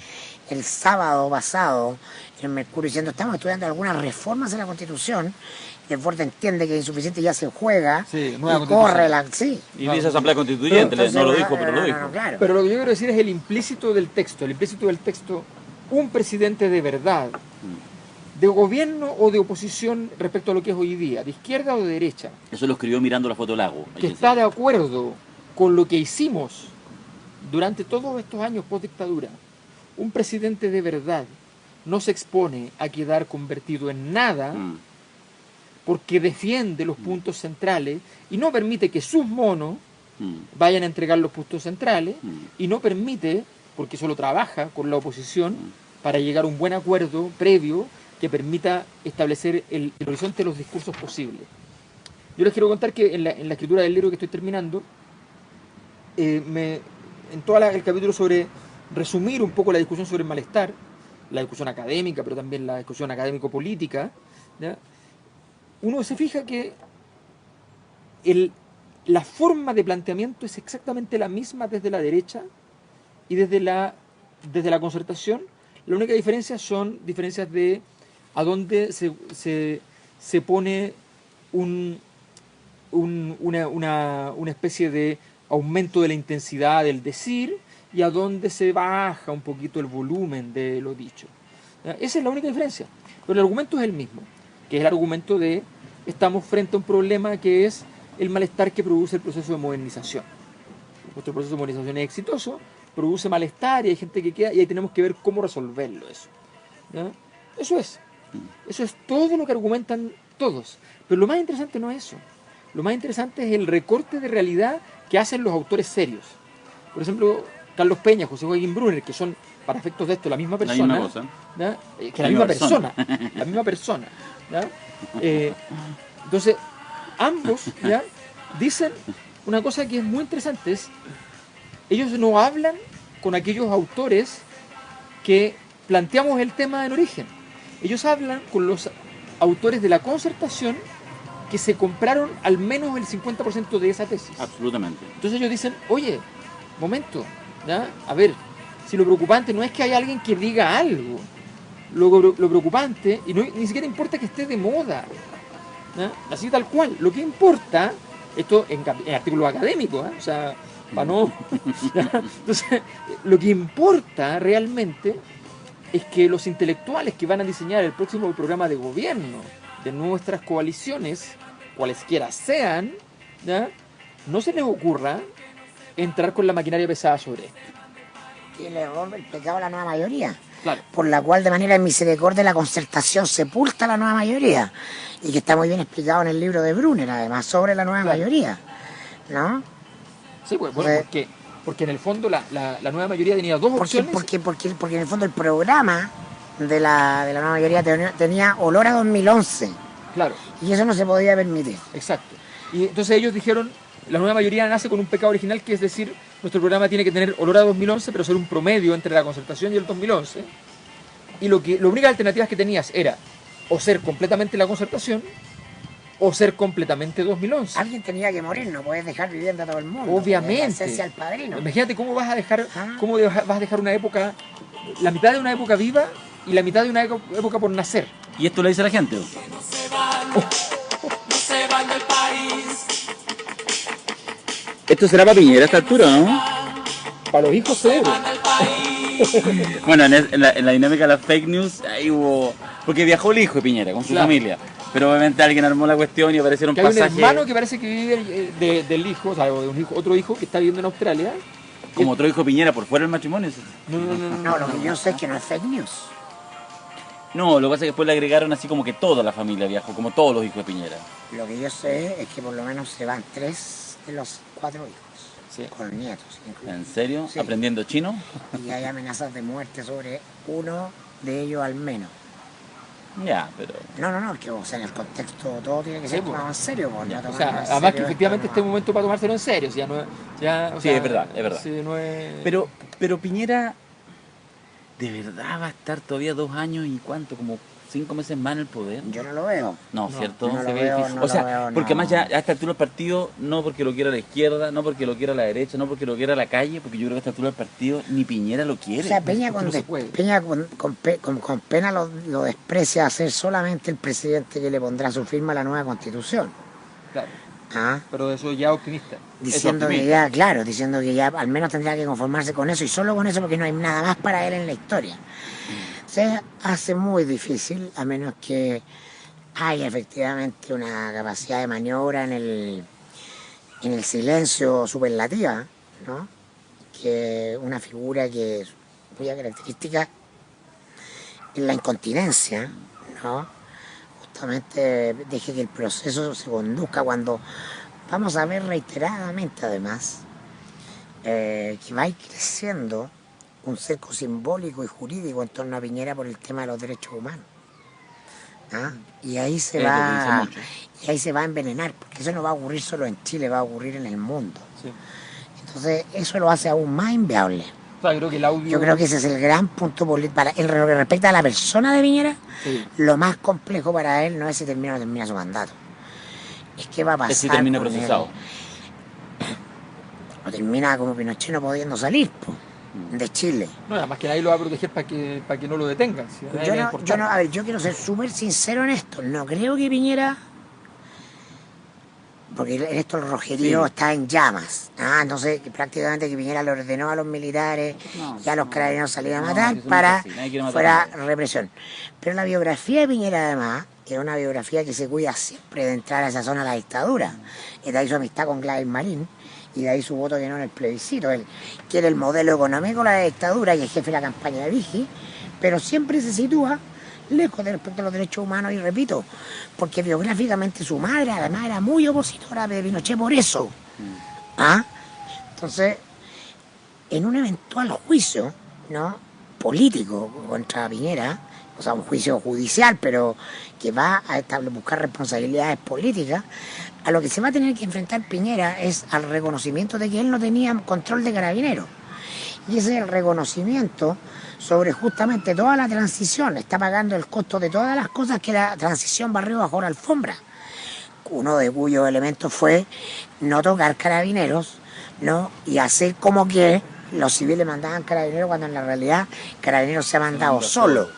el sábado pasado en Mercurio diciendo: estamos estudiando algunas reformas en la Constitución. El Desbordes entiende que es insuficiente, ya se juega, sí, y corre la... Sí. Y dice Asamblea Constituyente, Entonces, no lo dijo, pero lo dijo. Claro. Pero lo que yo quiero decir es el implícito del texto. El implícito del texto: un presidente de verdad, de gobierno o de oposición respecto a lo que es hoy día, de izquierda o de derecha, Eso lo escribió mirando la foto del lago. que está de acuerdo con lo que hicimos durante todos estos años post dictadura. Un presidente de verdad no se expone a quedar convertido en nada, porque defiende los puntos centrales y no permite que sus monos vayan a entregar los puntos centrales, y no permite, porque solo trabaja con la oposición para llegar a un buen acuerdo previo que permita establecer el horizonte de los discursos posibles. Yo les quiero contar que en la escritura del libro que estoy terminando, en todo el capítulo sobre resumir un poco la discusión sobre el malestar, la discusión académica, pero también la discusión académico-política, ¿ya?, uno se fija que la forma de planteamiento es exactamente la misma desde la derecha y desde la Concertación. La única diferencia son diferencias de a dónde se pone una especie de aumento de la intensidad del decir, y a dónde se baja un poquito el volumen de lo dicho. Esa es la única diferencia. Pero el argumento es el mismo, que es el argumento de: estamos frente a un problema que es el malestar que produce el proceso de modernización. Nuestro proceso de modernización es exitoso, produce malestar y hay gente que queda, y ahí tenemos que ver cómo resolverlo eso. ¿Ya? Eso es todo lo que argumentan todos. Pero lo más interesante no es eso. Lo más interesante es el recorte de realidad que hacen los autores serios. Por ejemplo, Carlos Peña, José Joaquín Brunner, que son, para efectos de esto, la misma persona. La misma cosa. ¿Ya? Que la misma persona. La misma persona. ¿Ya? Entonces, ambos, ¿ya?, dicen una cosa que es muy interesante: ellos no hablan con aquellos autores que planteamos el tema en origen. Ellos hablan con los autores de la Concertación que se compraron al menos el 50% de esa tesis. Absolutamente. Entonces ellos dicen: oye, momento, ¿ya? A ver, si lo preocupante no es que haya alguien que diga algo, lo preocupante, y ni siquiera importa que esté de moda, ¿ya? Así tal cual, lo que importa, esto en artículos académicos, o sea, para no... Entonces, lo que importa realmente es que los intelectuales que van a diseñar el próximo programa de gobierno de nuestras coaliciones, cualesquiera sean, ¿ya? No se les ocurra entrar con la maquinaria pesada sobre esto. Y el error, el pecado de la nueva mayoría. Claro. Por la cual, de manera misericordia, la concertación sepulta a la nueva mayoría. Y que está muy bien explicado en el libro de Brunner, además, sobre la nueva mayoría. ¿No? Sí, pues, bueno, porque en el fondo la nueva mayoría tenía dos opciones. Porque en el fondo el programa de la nueva mayoría tenía olor a 2011. Claro. Y eso no se podía permitir. Exacto. Y entonces ellos dijeron, la nueva mayoría nace con un pecado original, que es decir, nuestro programa tiene que tener olor a 2011, pero ser un promedio entre la concertación y el 2011. Y las únicas alternativas que tenías era o ser completamente la concertación o ser completamente 2011. Alguien tenía que morir, no puedes dejar viviendo a todo el mundo. Obviamente. Hacerse al padrino. Imagínate cómo vas a dejar, vas a dejar una época, la mitad de una época viva y la mitad de una época por nacer. ¿Y esto lo dice la gente? No se van del país. Esto será para Piñera a esta altura, ¿no? Para los hijos seguro. Bueno, en la dinámica de las fake news, ahí hubo... Porque viajó el hijo de Piñera con su familia. Pero obviamente alguien armó la cuestión y aparecieron que hay pasajes... un hermano que parece que vive del hijo, o sea, de otro hijo que está viviendo en Australia. Como otro hijo de Piñera por fuera del matrimonio. No, lo que yo sé es que no es fake news. No, lo que pasa es que después le agregaron así como que toda la familia viajó, como todos los hijos de Piñera. Lo que yo sé es que por lo menos se van 3 de los 4 hijos. Sí. Con nietos. Incluso. ¿En serio? Sí. ¿Aprendiendo chino? Y hay amenazas de muerte sobre uno de ellos al menos. Ya, pero... No, que o sea, en el contexto todo tiene que ser tomado en serio. Pues, no O tomarlo sea, en además serio que efectivamente esto este momento para tomárselo en serio, o sea, no, ya, o Sí, sea, es verdad, es verdad. sí, no es... Pero Piñera, ¿de verdad va a estar todavía 2 años y cuánto? ¿Como 5 meses más en el poder? Yo no lo veo. No, ¿cierto? no Se lo ve veo, difícil. no O sea, lo veo, porque no. más ya a esta altura del partido, no porque lo quiera la izquierda, no porque lo quiera la derecha, no porque lo quiera la calle, porque yo creo que a esta altura del partido ni Piñera lo quiere. O sea, Peña porque no se puede. con pena lo desprecia a ser solamente el presidente que le pondrá su firma a la nueva constitución. Claro, ¿Ah? pero eso ya optimista. Diciendo que ya, claro, diciendo que ya al menos tendrá que conformarse con eso y solo con eso porque no hay nada más para él en la historia. Se hace muy difícil a menos que haya efectivamente una capacidad de maniobra en el silencio superlativa, ¿no? Que una figura que es muy característica es la incontinencia, ¿no? Justamente deje que el proceso se conduzca cuando vamos a ver reiteradamente además que va a ir creciendo un cerco simbólico y jurídico en torno a Piñera por el tema de los derechos humanos. ¿Ah? Y ahí se va a envenenar, porque eso no va a ocurrir solo en Chile, va a ocurrir en el mundo. Sí. Entonces eso lo hace aún más inviable. O sea, creo que el audio... Yo creo que ese es el gran punto político. En lo que respecta a la persona de Piñera, Sí. lo más complejo para él no es si termina o no termina su mandato. Es que va a pasar. Es si termina con procesado. él. O termina como Pinochet no pudiendo salir de Chile. No, además que nadie lo va a proteger para que no lo detengan. ¿Sí? A ver, yo quiero ser súper sincero en esto. No creo que Piñera, porque en esto el rojerío está en llamas. Entonces prácticamente que Piñera le ordenó a los militares y a los carabineros salir a matar para fuera represión. Pero la biografía de Piñera además era una biografía que se cuida siempre de entrar a esa zona de la dictadura. Y de ahí su amistad con Gladys Marín. Y de ahí su voto que no en el plebiscito. Él quiere el modelo económico, la dictadura y el jefe de la campaña de Vichy, pero siempre se sitúa lejos de respecto a los derechos humanos, y repito, porque biográficamente su madre además era muy opositora de Pinochet por eso. Entonces, en un eventual juicio, ¿no?, político contra Piñera, o sea, un juicio judicial, pero que va a buscar responsabilidades políticas, a lo que se va a tener que enfrentar Piñera es al reconocimiento de que él no tenía control de Carabineros. Y ese es el reconocimiento sobre justamente toda la transición. Está pagando el costo de todas las cosas que la transición barrió bajo la alfombra. Uno de cuyos elementos fue no tocar Carabineros, ¿no? Y hacer como que los civiles mandaban Carabineros cuando en la realidad Carabineros se ha mandado solo.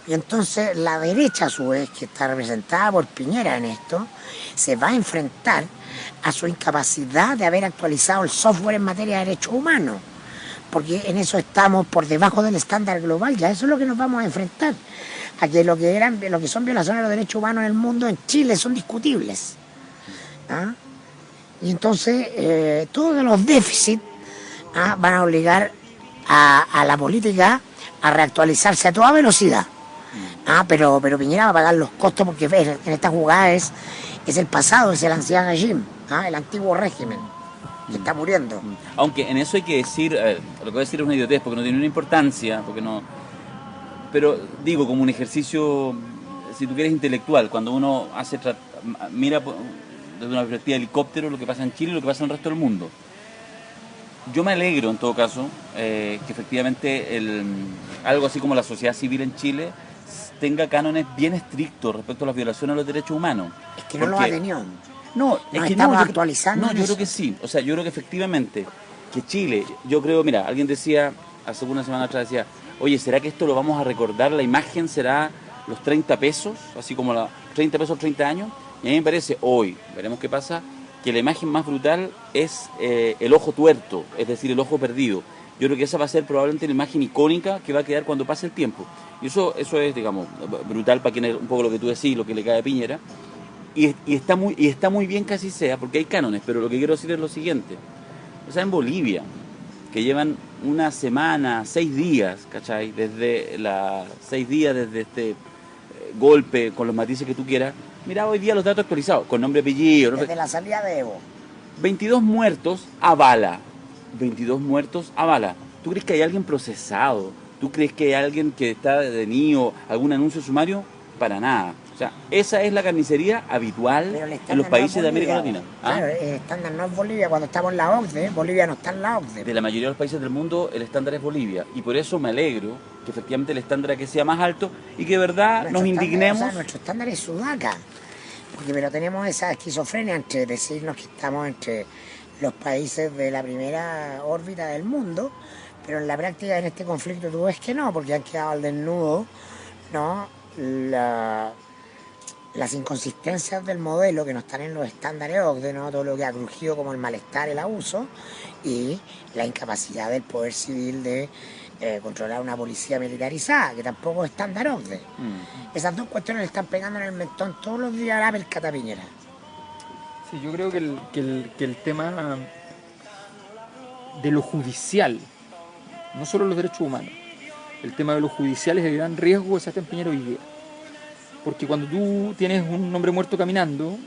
Y entonces la derecha, a su vez, que está representada por Piñera en esto, se va a enfrentar a su incapacidad de haber actualizado el software en materia de derechos humanos. Porque en eso estamos por debajo del estándar global, ya eso es lo que nos vamos a enfrentar. A que lo que son violaciones de los derechos humanos en el mundo, en Chile, son discutibles. ¿Ah? Y entonces todos los déficits van a obligar a la política a reactualizarse a toda velocidad. Pero Piñera va a pagar los costos porque en esta jugada es el pasado, es el ancien régimen, el antiguo régimen que está muriendo. Aunque en eso hay que decir, lo que voy a decir es una idiotez porque no tiene una importancia, porque no. Pero digo, como un ejercicio, si tú quieres, intelectual, cuando uno mira desde una perspectiva de helicóptero lo que pasa en Chile y lo que pasa en el resto del mundo. Yo me alegro, en todo caso, que efectivamente algo así como la sociedad civil en Chile tenga cánones bien estrictos respecto a las violaciones a los derechos humanos. Es que no lo ha tenido. No, es que estamos no, actualizando. yo creo que sí. O sea, yo creo que efectivamente, que Chile, yo creo, mira, alguien decía, hace una semana atrás decía, oye, ¿será que esto lo vamos a recordar? ¿La imagen será los 30 pesos? Así como 30 pesos 30 años. Y a mí me parece, hoy, veremos qué pasa, que la imagen más brutal es el ojo tuerto, es decir, el ojo perdido. Yo creo que esa va a ser probablemente la imagen icónica que va a quedar cuando pase el tiempo. Y eso es, digamos, brutal para quien es un poco lo que tú decís, lo que le cae a Piñera. Y está muy bien que así sea, porque hay cánones, pero lo que quiero decir es lo siguiente. O sea, en Bolivia, que llevan una semana, 6 días, ¿cachai? Desde este golpe, con los matices que tú quieras. Mira, hoy día los datos actualizados, con nombre y apellido. Desde la salida de Evo. 22 muertos a bala. 22 muertos a bala. ¿Tú crees que hay alguien procesado? ¿Tú crees que hay alguien que está detenido, algún anuncio sumario? Para nada. O sea, esa es la carnicería habitual en los países de América Latina. Claro, el estándar no es Bolivia cuando estamos en la OCDE, Bolivia no está en la OCDE. De la mayoría de los países del mundo el estándar es Bolivia. Y por eso me alegro que efectivamente el estándar que sea más alto y que de verdad nos indignemos. O sea, nuestro estándar es Sudaca. Pero tenemos esa esquizofrenia entre decirnos que estamos entre los países de la primera órbita del mundo, pero en la práctica en este conflicto tú ves que no, porque han quedado al desnudo, ¿no? Las inconsistencias del modelo que no están en los estándares OCDE, ¿no? Todo lo que ha crujido como el malestar, el abuso, y la incapacidad del poder civil de controlar una policía militarizada, que tampoco es estándar OCDE. Esas dos cuestiones le están pegando en el mentón todos los días a la Catapiñera. Sí, yo creo que el tema de lo judicial, no solo los derechos humanos, el tema de lo judicial es el gran riesgo que se está en Piñera hoy día. Porque cuando tú tienes un hombre muerto caminando,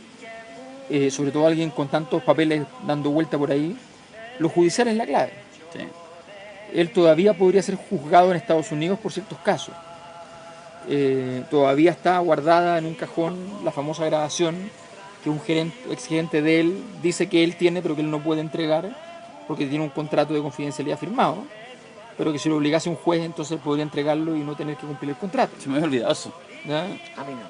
sobre todo alguien con tantos papeles dando vuelta por ahí, lo judicial es la clave. Sí. Él todavía podría ser juzgado en Estados Unidos por ciertos casos. Todavía está guardada en un cajón la famosa grabación que un exgerente de él dice que él tiene, pero que él no puede entregar porque tiene un contrato de confidencialidad firmado, pero que si lo obligase un juez entonces podría entregarlo y no tener que cumplir el contrato. Se me había olvidado eso. ¿Ya? A mí no.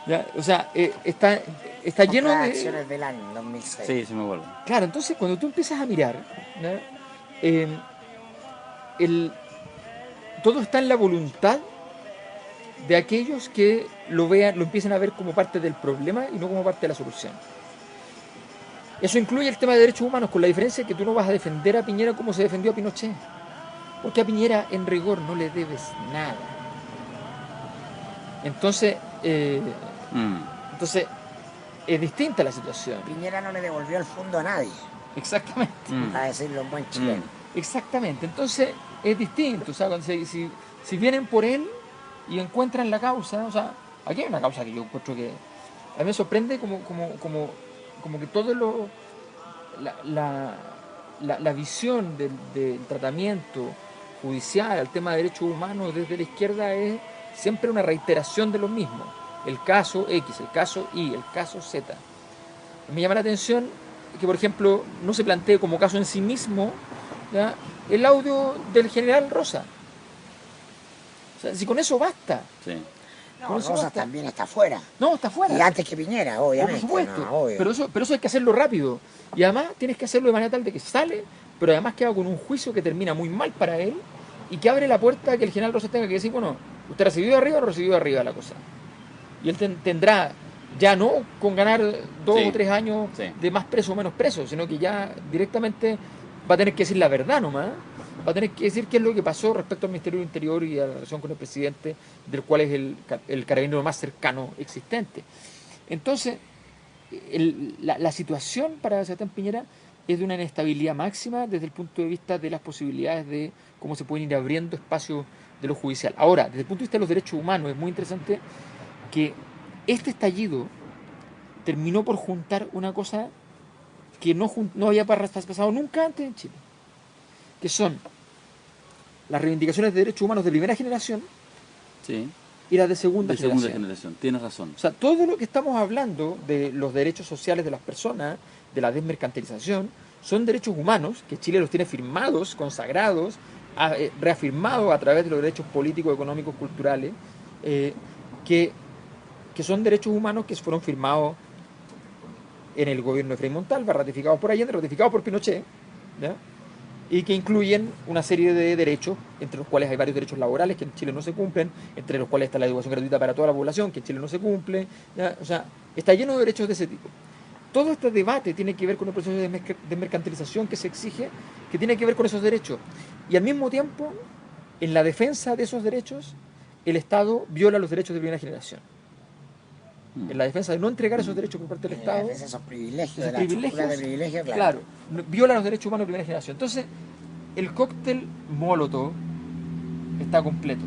¿Ya? O sea, está lleno de acciones del año 2006. Sí, se me vuelve. Claro, entonces cuando tú empiezas a mirar, ¿ya? Todo está en la voluntad de aquellos que lo vean, lo empiecen a ver como parte del problema y no como parte de la solución. Eso incluye el tema de derechos humanos, con la diferencia que tú no vas a defender a Piñera como se defendió a Pinochet, porque a Piñera en rigor no le debes nada. Entonces es distinta la situación. Piñera no le devolvió el fondo a nadie. Exactamente. Para decirlo en buen chileno. Exactamente. Entonces es distinto. O sea, si vienen por él y encuentran la causa, o sea, aquí hay una causa que yo encuentro que a mí me sorprende como que todo la visión del tratamiento judicial al tema de derechos humanos desde la izquierda es siempre una reiteración de lo mismo. El caso X, el caso Y, el caso Z. Me llama la atención que, por ejemplo, no se plantee como caso en sí mismo, ¿ya?, el audio del general Rosa. O sea, si con eso basta. Sí. No, Con eso Rosas basta. también está fuera. No, está fuera. Y antes que Piñera, Por obviamente. supuesto. No, obvio. Pero eso hay que hacerlo rápido. Y además tienes que hacerlo de manera tal de que sale, pero además queda con un juicio que termina muy mal para él y que abre la puerta a que el general Rosas tenga que decir, bueno, ¿usted recibió de arriba o no recibió de arriba la cosa? Y él tendrá, ya no con ganar 2 Sí. o 3 años Sí. de más preso o menos preso, sino que ya directamente va a tener que decir la verdad nomás. Va a tener que decir qué es lo que pasó respecto al Ministerio del Interior y a la relación con el presidente, del cual es el carabinero más cercano existente. Entonces, la situación para Sebastián Piñera es de una inestabilidad máxima desde el punto de vista de las posibilidades de cómo se pueden ir abriendo espacios de lo judicial. Ahora, desde el punto de vista de los derechos humanos, es muy interesante que este estallido terminó por juntar una cosa que no había pasado nunca antes en Chile, que son las reivindicaciones de derechos humanos de primera generación Sí. y las de segunda De segunda generación. generación, tienes razón. O sea, todo lo que estamos hablando de los derechos sociales de las personas, de la desmercantilización, son derechos humanos que Chile los tiene firmados, consagrados, reafirmados a través de los derechos políticos, económicos, culturales, que son derechos humanos que fueron firmados en el gobierno de Frei Montalva, ratificados por Allende, ratificados por Pinochet, ¿ya? Y que incluyen una serie de derechos, entre los cuales hay varios derechos laborales que en Chile no se cumplen, entre los cuales está la educación gratuita para toda la población, que en Chile no se cumple, ¿ya? O sea, está lleno de derechos de ese tipo. Todo este debate tiene que ver con el proceso de desmercantilización que se exige, que tiene que ver con esos derechos. Y al mismo tiempo, en la defensa de esos derechos, el Estado viola los derechos de primera generación. En la defensa de no entregar esos derechos por parte del Estado, Esos privilegios, esos de la estructura de privilegios, claro. viola los derechos humanos de primera generación. Entonces, el cóctel Molotov está completo.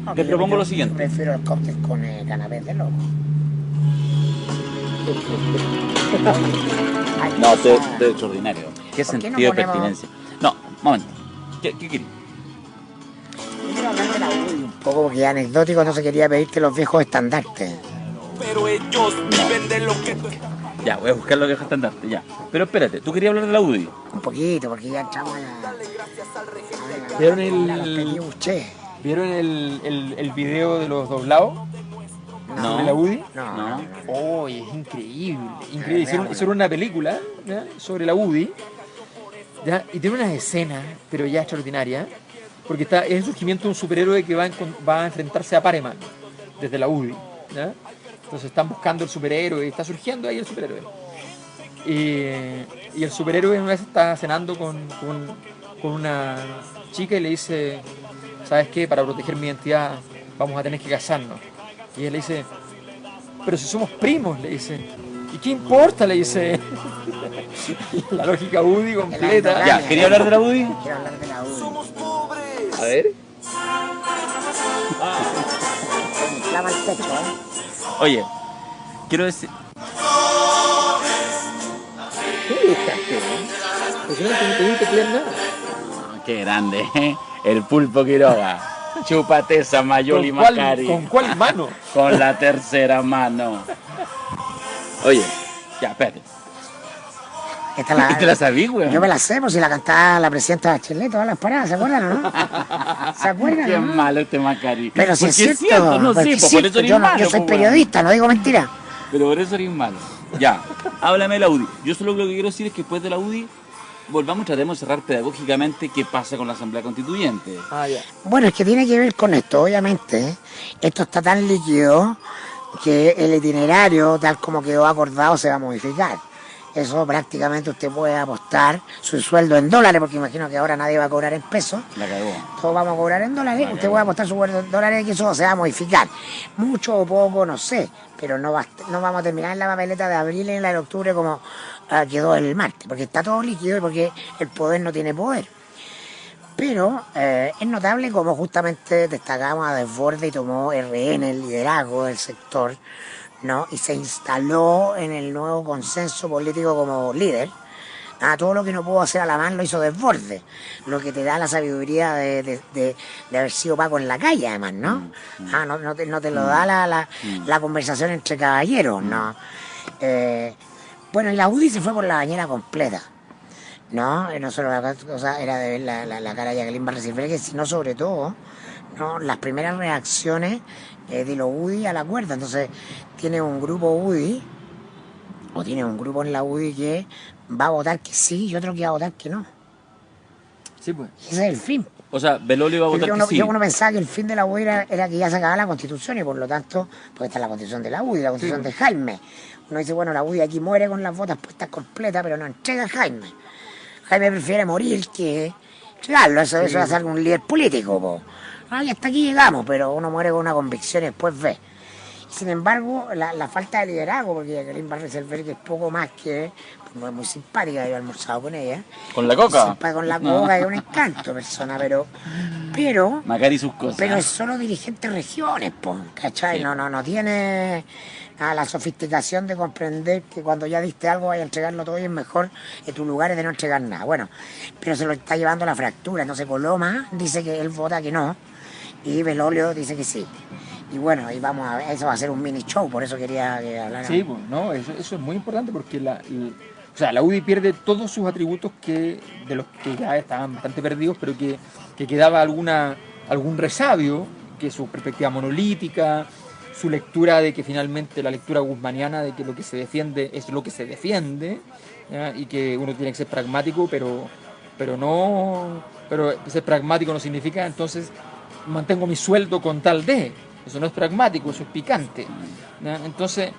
No, Te que propongo yo lo siguiente. Prefiero el cóctel con canapés de loco. No, de extraordinario. ¿Qué ¿Por qué no sentido de ponemos- pertinencia? No, momento. ¿Qué querías? Yo quiero hablar de la UDI un poco porque es anecdótico, entonces quería pedirte los viejos estandartes. Pero ellos viven de lo que tú estás. Ya, voy a buscar lo que es estandarte, ya. Pero espérate, tú querías hablar de la UDI. Un poquito, porque ya entramos ¿Vieron a los el, petit bouchés. ¿vieron el video de los doblados No. sobre la UDI? No, No. no, no. Oh, es increíble, increíble. veámoslo. Hicieron una película, ¿ya? Sobre la UDI, ¿ya? Y tiene unas escenas, pero ya extraordinarias, porque es el surgimiento de un superhéroe que va a enfrentarse a Pareman desde la UDI, ¿ya? Entonces están buscando el superhéroe, está surgiendo ahí el superhéroe. Y el superhéroe una vez está cenando con una chica y le dice, ¿sabes qué? Para proteger mi identidad vamos a tener que casarnos. Y él le dice, pero si somos primos, le dice. ¿Y qué importa? Le dice. La lógica UDI completa. Ya, ¿quería hablar de la UDI? Quiero hablar de la UDI. A ver. Me inflama el pecho, ¿eh? Oye, quiero decir... ¿Qué buscaste? Impresionante, no te vi teclear nada. Qué grande, ¿eh? El Pulpo Quiroga. Chúpate esa Mayoli Macari. ¿Con cuál mano? Con la tercera mano. Oye, ya, espérate. Esta ¿Y te la sabí, güey? Yo me la sé, pues si la cantaba la presidenta Bachelet todas las paradas, ¿se acuerdan o no? ¿Se acuerdan Qué o no? malo este Macari. Pero si Porque es cierto, no porque sé, es pues, por cierto, eso eres yo, malo. yo soy pues, weón. periodista, no digo mentira. Pero por eso eres malo. Ya, háblame de la UDI. Yo solo lo que quiero decir es que después de la UDI, volvamos y tratemos de cerrar pedagógicamente qué pasa con la Asamblea Constituyente. Ah, ya. Bueno, es que tiene que ver con esto, obviamente. Esto está tan líquido que el itinerario, tal como quedó acordado, se va a modificar. Eso prácticamente usted puede apostar su sueldo en dólares, porque imagino que ahora nadie va a cobrar en pesos. La cagó. Todos vamos a cobrar en dólares. Usted puede apostar su sueldo en dólares y eso se va a modificar. Mucho o poco, no sé. Pero no vamos a terminar en la papeleta de abril y en la de octubre como quedó el martes, porque está todo líquido y porque el poder no tiene poder. Pero es notable como justamente destacamos a Desbordes y tomó RN el liderazgo del sector, ¿no? Y se instaló en el nuevo consenso político como líder. Todo lo que no pudo hacer Alamán lo hizo Desbordes, lo que te da la sabiduría de haber sido Paco en la calle, además, ¿no? No te lo da la conversación entre caballeros, ¿no? Bueno, y la UDI se fue por la bañera completa. No, no solo la cosa era de ver la cara de Jacqueline Van Rieselberghe, sino sobre todo, ¿no? Las primeras reacciones de los UDI a la cuerda. Entonces, tiene un grupo UDI, o tiene un grupo en la UDI que va a votar que sí y otro que va a votar que no. Sí, pues. Y ese es el fin. O sea, Belolio iba a votar que sí. Uno pensaba que el fin de la UDI era que ya se acababa la Constitución y por lo tanto, porque está la Constitución de la UDI, la Constitución de Jaime. Uno dice, bueno, la UDI aquí muere con las votas puestas completas, pero no entrega a Jaime. Jaime prefiere morir que entregarlo, eso hace algún líder político, po. Ay, hasta aquí llegamos, pero uno muere con una convicción y después ve. Sin embargo, la falta de liderazgo, porque Jacqueline Van Rieselberghe es poco más que, pues, es muy simpática, yo he almorzado con ella. ¿Con la coca? Con la coca, es un encanto persona, pero Macari sus cosas. pero es solo dirigente de regiones, po, ¿cachai? Sí. No tiene la sofisticación de comprender que cuando ya diste algo vaya a entregarlo todo y es mejor en tus lugares de no entregar nada. Bueno, pero se lo está llevando la fractura. Entonces Coloma dice que él vota que no y Belolio dice que sí. Y bueno, y vamos a ver, eso va a ser un mini show, por eso quería que hablara. Sí, pues, no, eso es muy importante porque o sea, la UDI pierde todos sus atributos de los que ya estaban bastante perdidos, pero que quedaba algún resabio, que su perspectiva monolítica, su lectura de que finalmente la lectura guzmaniana de que lo que se defiende es lo que se defiende, ¿ya? Y que uno tiene que ser pragmático, pero ser pragmático no significa entonces mantengo mi sueldo con tal de. Eso no es pragmático, eso es picante, ¿ya? Entonces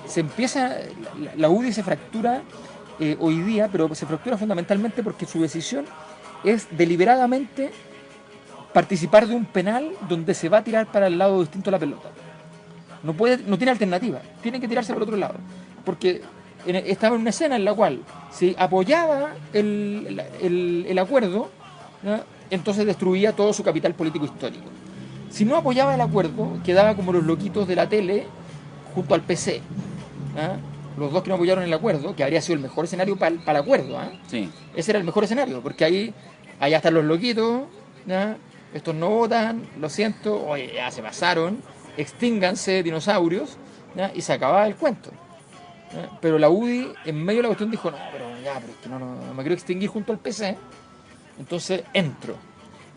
se empieza, la UDI se fractura hoy día, pero se fractura fundamentalmente porque su decisión es deliberadamente participar de un penal donde se va a tirar para el lado distinto a la pelota. No tiene alternativa, tiene que tirarse por otro lado, porque estaba en una escena en la cual si apoyaba el acuerdo, ¿no? Entonces destruía todo su capital político histórico. Si no apoyaba el acuerdo, quedaba como los loquitos de la tele junto al PC. Los dos que no apoyaron el acuerdo, que habría sido el mejor escenario para el acuerdo. Sí. Ese era el mejor escenario, porque allá están los loquitos, ¿ya? Estos no votan, lo siento, oye, ya se pasaron, extínganse dinosaurios, ¿ya? Y se acababa el cuento, ¿ya? Pero la UDI en medio de la cuestión dijo, pero es que no me quiero extinguir junto al PC, entonces entro.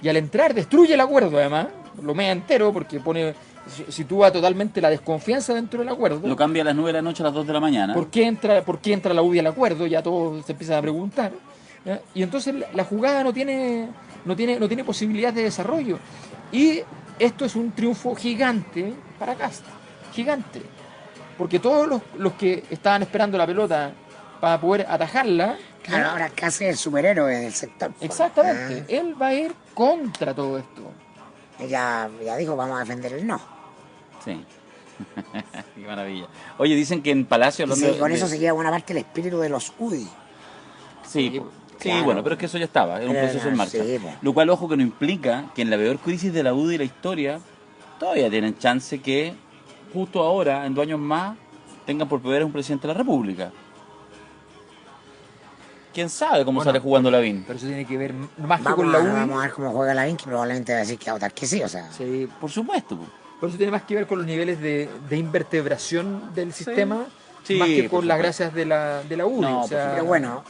Y al entrar destruye el acuerdo además, lo mea entero porque sitúa totalmente la desconfianza dentro del acuerdo. Lo cambia a las 9 de la noche a las 2 de la mañana. ¿Por qué entra la UDI al acuerdo? Ya todos se empiezan a preguntar, ¿ya? Y entonces la jugada no tiene posibilidad de desarrollo. Y esto es un triunfo gigante para Kast. Gigante. Porque todos los que estaban esperando la pelota para poder atajarla. Claro, ahora casi el superhéroe del sector. Exactamente. Él va a ir contra todo esto. Ya dijo, vamos a defender el no. Sí. Qué maravilla. Oye, dicen que en Palacio... Y con eso se queda buena parte el espíritu de los UDI. Sí, claro. Bueno, pero es que eso ya estaba, era un proceso en marcha. Sí, pues. Lo cual, ojo, que no implica que en la peor crisis de la UDI y la historia todavía tienen chance que justo ahora, en 2 años más, tengan por poder a un presidente de la República. ¿Quién sabe cómo sale jugando Lavín? Pero eso tiene que ver más que con la UDI. Vamos a ver cómo juega Lavín, que probablemente va a decir que va a votar que sí, o sea. Sí, Por supuesto. por eso tiene más que ver con los niveles de invertebración del sistema, Sí, más que por con las supuesto. gracias de la UDI. No, o sea, Pero bueno,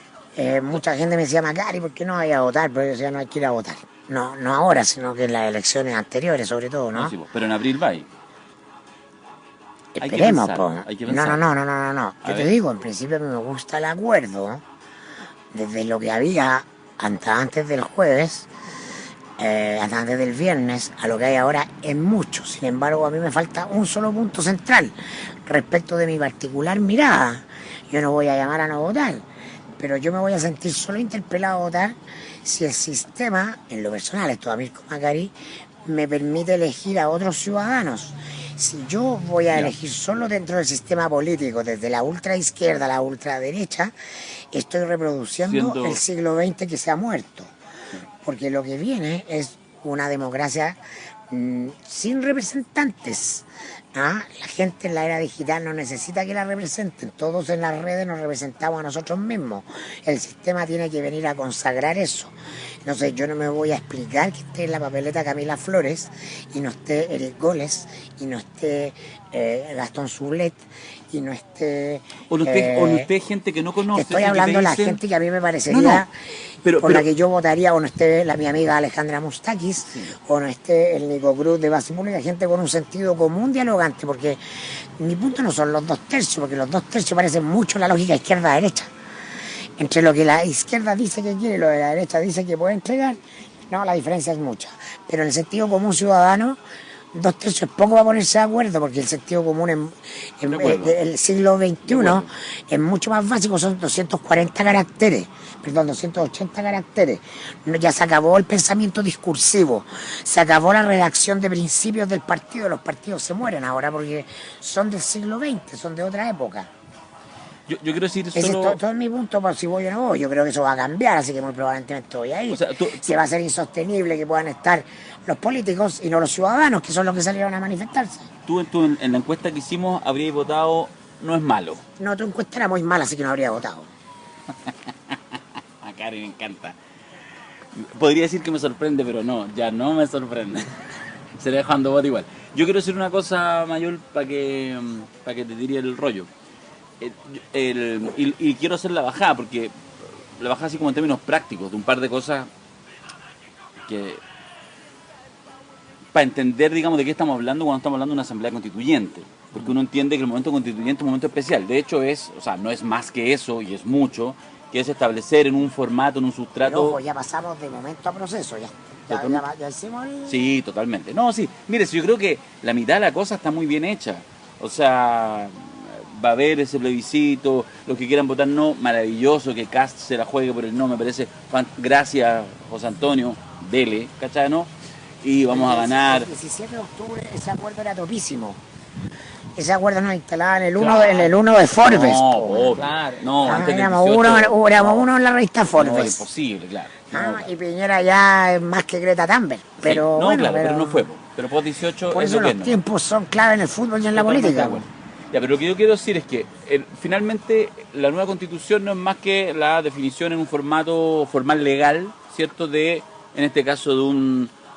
mucha gente me decía, Macari, ¿por qué no vaya a votar? Pero yo decía, no hay que ir a votar. No ahora, sino que en las elecciones anteriores, sobre todo, ¿no? Sí, pero en abril va ahí. Esperemos, hay que No. pensar. Yo te digo, en principio a mí me gusta el acuerdo, desde lo que había hasta antes del jueves, hasta antes del viernes, a lo que hay ahora es mucho. Sin embargo, a mí me falta un solo punto central respecto de mi particular mirada. Yo no voy a llamar a no votar, pero yo me voy a sentir solo interpelado a votar si el sistema, en lo personal, esto a Mirko Macari, me permite elegir a otros ciudadanos. Si yo voy a elegir solo dentro del sistema político, desde la ultraizquierda a la ultraderecha, estoy reproduciendo el siglo XX que se ha muerto. Porque lo que viene es una democracia sin representantes, La gente en la era digital no necesita que la representen, todos en las redes nos representamos a nosotros mismos. El sistema tiene que venir a consagrar eso. Entonces yo no me voy a explicar que esté en la papeleta Camila Flores y no esté Eric Goles y no esté Gastón Sublet y no esté... O no esté gente que no conoce. Estoy hablando de la gente que a mí me parecería... No, por la que yo votaría, o no esté mi amiga Alejandra Mustakis, o no esté el Nico Cruz de Base Pública, gente con un sentido común dialogante, porque mi punto no son los 2/3, porque los 2/3 parecen mucho la lógica izquierda-derecha. Entre lo que la izquierda dice que quiere y lo que la derecha dice que puede entregar, no, la diferencia es mucha. Pero en el sentido común ciudadano, 2/3 es poco para ponerse de acuerdo, porque el sentido común en el siglo XXI es mucho más básico, son 240 caracteres, perdón, 280 caracteres. Ya se acabó el pensamiento discursivo, se acabó la redacción de principios del partido, los partidos se mueren ahora porque son del siglo XX, son de otra época. Yo quiero decir Ese solo... es todo mi punto, por si voy o no voy. Yo creo que eso va a cambiar, así que muy probablemente voy a ir. O sea, se va a ser insostenible que puedan estar los políticos y no los ciudadanos, que son los que salieron a manifestarse. Tú en la encuesta que hicimos habrías votado no es malo. No, tu encuesta era muy mala, así que no habría votado. A Karen me encanta. Podría decir que me sorprende, pero no, ya no me sorprende. Seré dejando voto igual. Yo quiero decir una cosa mayor para que te tire el rollo. Y quiero hacer la bajada, porque la bajada así como en términos prácticos, de un par de cosas que... Para entender, digamos, de qué estamos hablando cuando estamos hablando de una asamblea constituyente. Porque uno entiende que el momento constituyente es un momento especial. De hecho, no es más que eso, y es mucho, que es establecer en un formato, en un sustrato... Pero ojo, ya pasamos de momento a proceso, ya hicimos el... Sí, totalmente. No, sí. Mire, yo creo que la mitad de la cosa está muy bien hecha. O sea, va a haber ese plebiscito, los que quieran votar no, maravilloso, que Kast se la juegue por el no, me parece... Gracias, José Antonio, dele, ¿cachai, no? Y vamos a ganar. El 17 de octubre ese acuerdo era topísimo. Ese acuerdo nos instalaba en el 1 de Forbes. No, claro. No, antes del éramos 18, uno en la revista Forbes. No, imposible, claro. Y Piñera ya es más que Greta Thunberg. Pero, sí, no, bueno, claro, pero no fue. Pero post 18 por es eso lo que los no. tiempos son clave en el fútbol y en la política. Ya, pero lo que yo quiero decir es que finalmente la nueva constitución no es más que la definición en un formato formal legal, ¿cierto? En este caso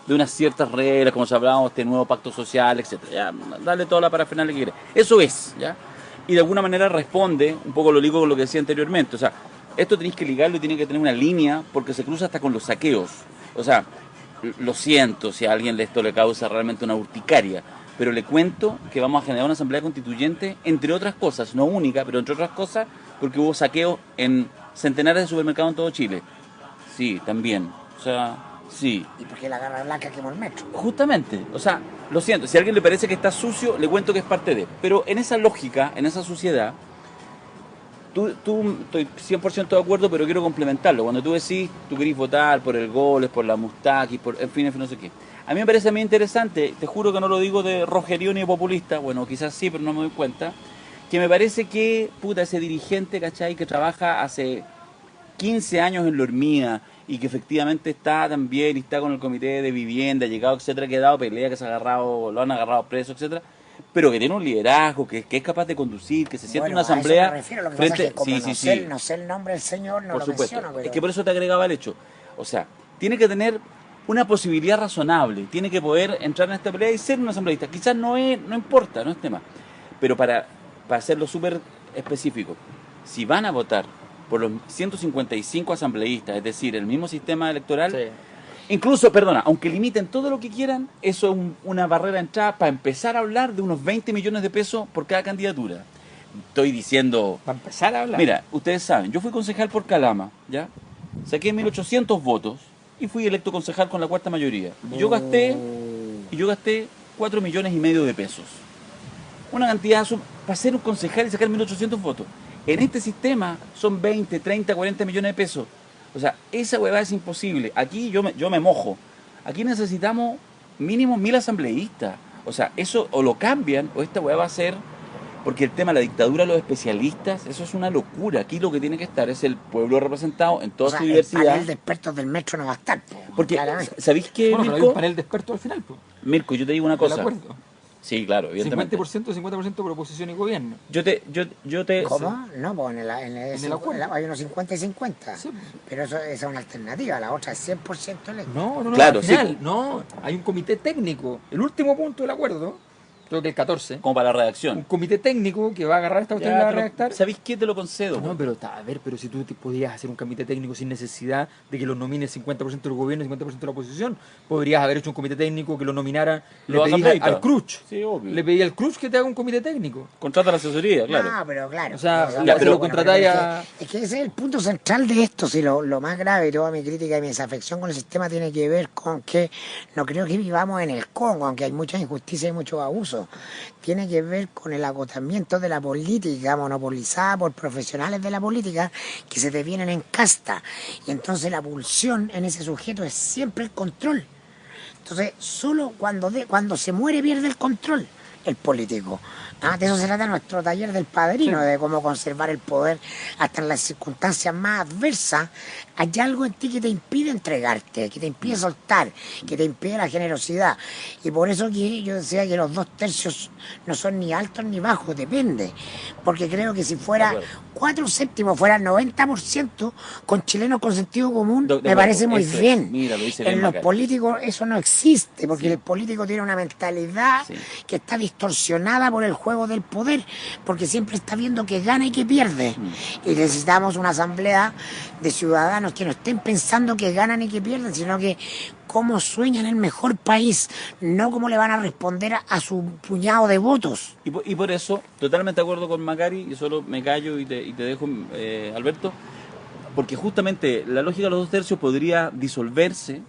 de unas ciertas reglas, como se hablábamos, este nuevo pacto social, etcétera. Ya, dale toda la parafernalia que quieras. Eso es, ¿ya? Y de alguna manera responde, un poco lo ligo con lo que decía anteriormente, o sea, esto tenéis que ligarlo y tiene que tener una línea porque se cruza hasta con los saqueos. O sea, lo siento si a alguien esto le causa realmente una urticaria, pero le cuento que vamos a generar una asamblea constituyente, entre otras cosas, no única, pero entre otras cosas, porque hubo saqueos en centenares de supermercados en todo Chile. Sí, también. O sea, sí. ¿Y por qué la Garra Blanca quemó el metro? Justamente, o sea, lo siento, si a alguien le parece que está sucio, le cuento que es parte de. Pero en esa lógica, en esa suciedad, estoy 100% de acuerdo, pero quiero complementarlo. Cuando tú decís, tú querís votar por el Goles, por la Mustakis, en fin, no sé qué. A mí me parece muy interesante, te juro que no lo digo de rojerío ni de populista, bueno, quizás sí, pero no me doy cuenta, que me parece que, ese dirigente, ¿cachai?, que trabaja hace 15 años en La Hormiga, y que efectivamente está también, y está con el comité de vivienda, llegado, etcétera, que ha dado pelea, que se ha agarrado, lo han agarrado preso, etcétera, pero que tiene un liderazgo, que es capaz de conducir, que se siente una asamblea. A eso me refiero, lo que pasa es que como sí. no sé el nombre del señor, no por lo supuesto. menciono. Pero... Es que por eso te agregaba el hecho. O sea, tiene que tener una posibilidad razonable, tiene que poder entrar en esta pelea y ser un asambleísta. Quizás no importa, no es tema. Pero para hacerlo súper específico, si van a votar por los 155 asambleístas, es decir, el mismo sistema electoral, sí. Incluso, perdona, aunque limiten todo lo que quieran, eso es una barrera de entrada para empezar a hablar de unos 20 millones de pesos por cada candidatura. Estoy diciendo... Para empezar a hablar. Mira, ustedes saben, yo fui concejal por Calama, saqué 1.800 votos y fui electo concejal con la cuarta mayoría. Y yo gasté 4,5 millones de pesos. Una cantidad para ser un concejal y sacar 1.800 votos. En este sistema son 20, 30, 40 millones de pesos. O sea, esa huevada es imposible. Aquí yo me mojo. Aquí necesitamos mínimo 1.000 asambleístas. O sea, eso o lo cambian o esta huevada va a ser... Porque el tema de la dictadura de los especialistas, eso es una locura. Aquí lo que tiene que estar es el pueblo representado en toda su diversidad. El panel de expertos del metro no va a estar. Porque, ¿sabéis qué, bueno, Mirko? pero hay un panel de expertos al final. Mirko, yo te digo una cosa. Sí, claro, evidentemente. 50% por oposición y gobierno. Yo te ¿Cómo? No, pues En el acuerdo. hay unos 50 y 50. Sí. Pero eso, esa es una alternativa, la otra es 100% electo. No, Claro, al final, sí. no, hay un comité técnico. El último punto del acuerdo, creo que el 14, como para la un redacción. comité técnico que va a agarrar esta cuestión y la va a redactar. ¿Sabéis qué? Te lo concedo. No, pero a ver, pero si tú podías hacer un comité técnico sin necesidad de que lo nomine el 50% del gobierno y el 50% de la oposición, podrías haber hecho un comité técnico que lo nominara, le Lo pedís acredita. al Cruz, Sí, obvio. le pedí al Cruz que te haga un comité técnico. Contrata la asesoría, claro. No, pero claro. O sea, ya, pero lo contratáis pero a... es que ese es el punto central de esto. Si lo más grave, toda mi crítica y mi desafección con el sistema tiene que ver con que no creo que vivamos en el Congo, aunque hay mucha injusticia y mucho abuso. Tiene que ver con el agotamiento de la política monopolizada por profesionales de la política que se devienen en casta. Y entonces la pulsión en ese sujeto es siempre el control. Entonces, solo cuando se muere pierde el control el político. De eso se trata nuestro taller del Padrino, de cómo conservar el poder hasta en las circunstancias más adversas. Hay algo en ti que te impide entregarte, que te impide soltar, que te impide la generosidad. Y por eso que yo decía que los 2/3 no son ni altos ni bajos, depende. Porque creo que si fuera 4/7, fuera el 90%, con chilenos con sentido común, me parece muy eso es. bien. Mira, lo dice bien En los Macari. políticos eso no existe, porque el político tiene una mentalidad Sí. que está distorsionada por el juego del poder, porque siempre está viendo que gana y que pierde. Y necesitamos una asamblea de ciudadanos que no estén pensando que ganan y que pierden, sino que cómo sueñan el mejor país, no cómo le van a responder a su puñado de votos. Y por eso, totalmente de acuerdo con Macari, y solo me callo y te dejo, Alberto, porque justamente la lógica de los 2/3 podría disolverse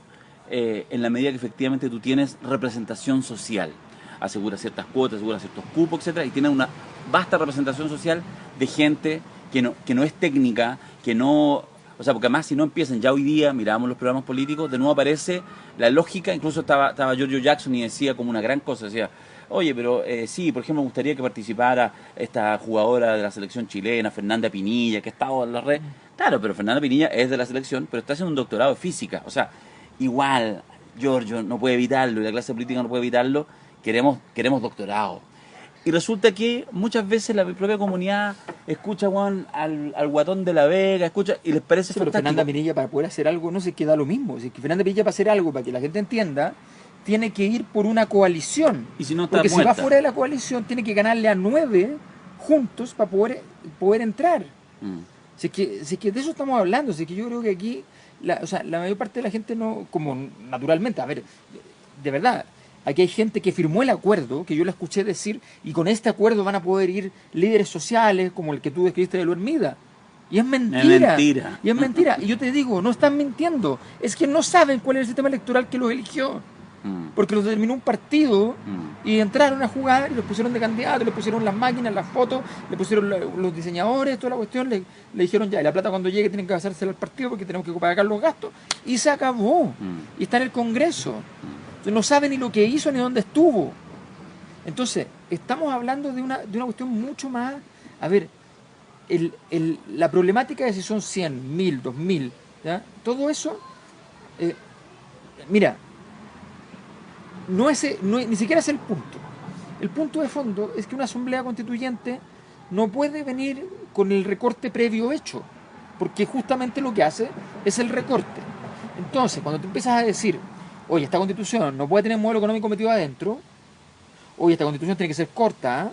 en la medida que efectivamente tú tienes representación social. Asegura ciertas cuotas, asegura ciertos cupos, etcétera, y tienes una vasta representación social de gente que no es técnica, que no... O sea, porque además si no empiezan, ya hoy día miramos los programas políticos, de nuevo aparece la lógica, incluso estaba Giorgio Jackson y decía como una gran cosa, decía, oye, pero sí, por ejemplo, me gustaría que participara esta jugadora de la selección chilena, Fernanda Pinilla, que ha estado en la red. Claro, pero Fernanda Pinilla es de la selección, pero está haciendo un doctorado de física. O sea, igual, Giorgio no puede evitarlo, y la clase política no puede evitarlo, queremos doctorado. Y resulta que muchas veces la propia comunidad escucha, Juan, al guatón de la Vega, escucha y les parece Sí, pero fantástico. Fernanda Pinilla para poder hacer algo no se queda lo mismo. Si es que Fernanda Pinilla para hacer algo, para que la gente entienda, tiene que ir por una coalición. Y si no está Porque si muerta. va fuera de la coalición, tiene que ganarle a 9 juntos para poder entrar. Si es que de eso estamos hablando. Si es que yo creo que aquí, la mayor parte de la gente no, como naturalmente, a ver, de verdad, aquí hay gente que firmó el acuerdo, que yo la escuché decir, y con este acuerdo van a poder ir líderes sociales, como el que tú describiste de Lu Hermida. Y es mentira. Es mentira. Y es mentira. Y yo te digo, no están mintiendo. Es que no saben cuál es el sistema electoral que los eligió. Porque los determinó un partido y entraron a jugar y los pusieron de candidatos, les pusieron las máquinas, las fotos, le pusieron los diseñadores, toda la cuestión, le dijeron ya, y la plata cuando llegue tienen que pasársela al partido porque tenemos que pagar los gastos. Y se acabó. Y está en el Congreso. Entonces, no sabe ni lo que hizo ni dónde estuvo. Entonces, estamos hablando de una cuestión mucho más... A ver, la problemática de si son 100, 1000, 2000, ¿ya? Todo eso... mira... ni siquiera es el punto. El punto de fondo es que una asamblea constituyente no puede venir con el recorte previo hecho, porque justamente lo que hace es el recorte. Entonces, cuando tú empiezas a decir, oye, esta constitución no puede tener modelo económico metido adentro, oye, esta constitución tiene que ser corta,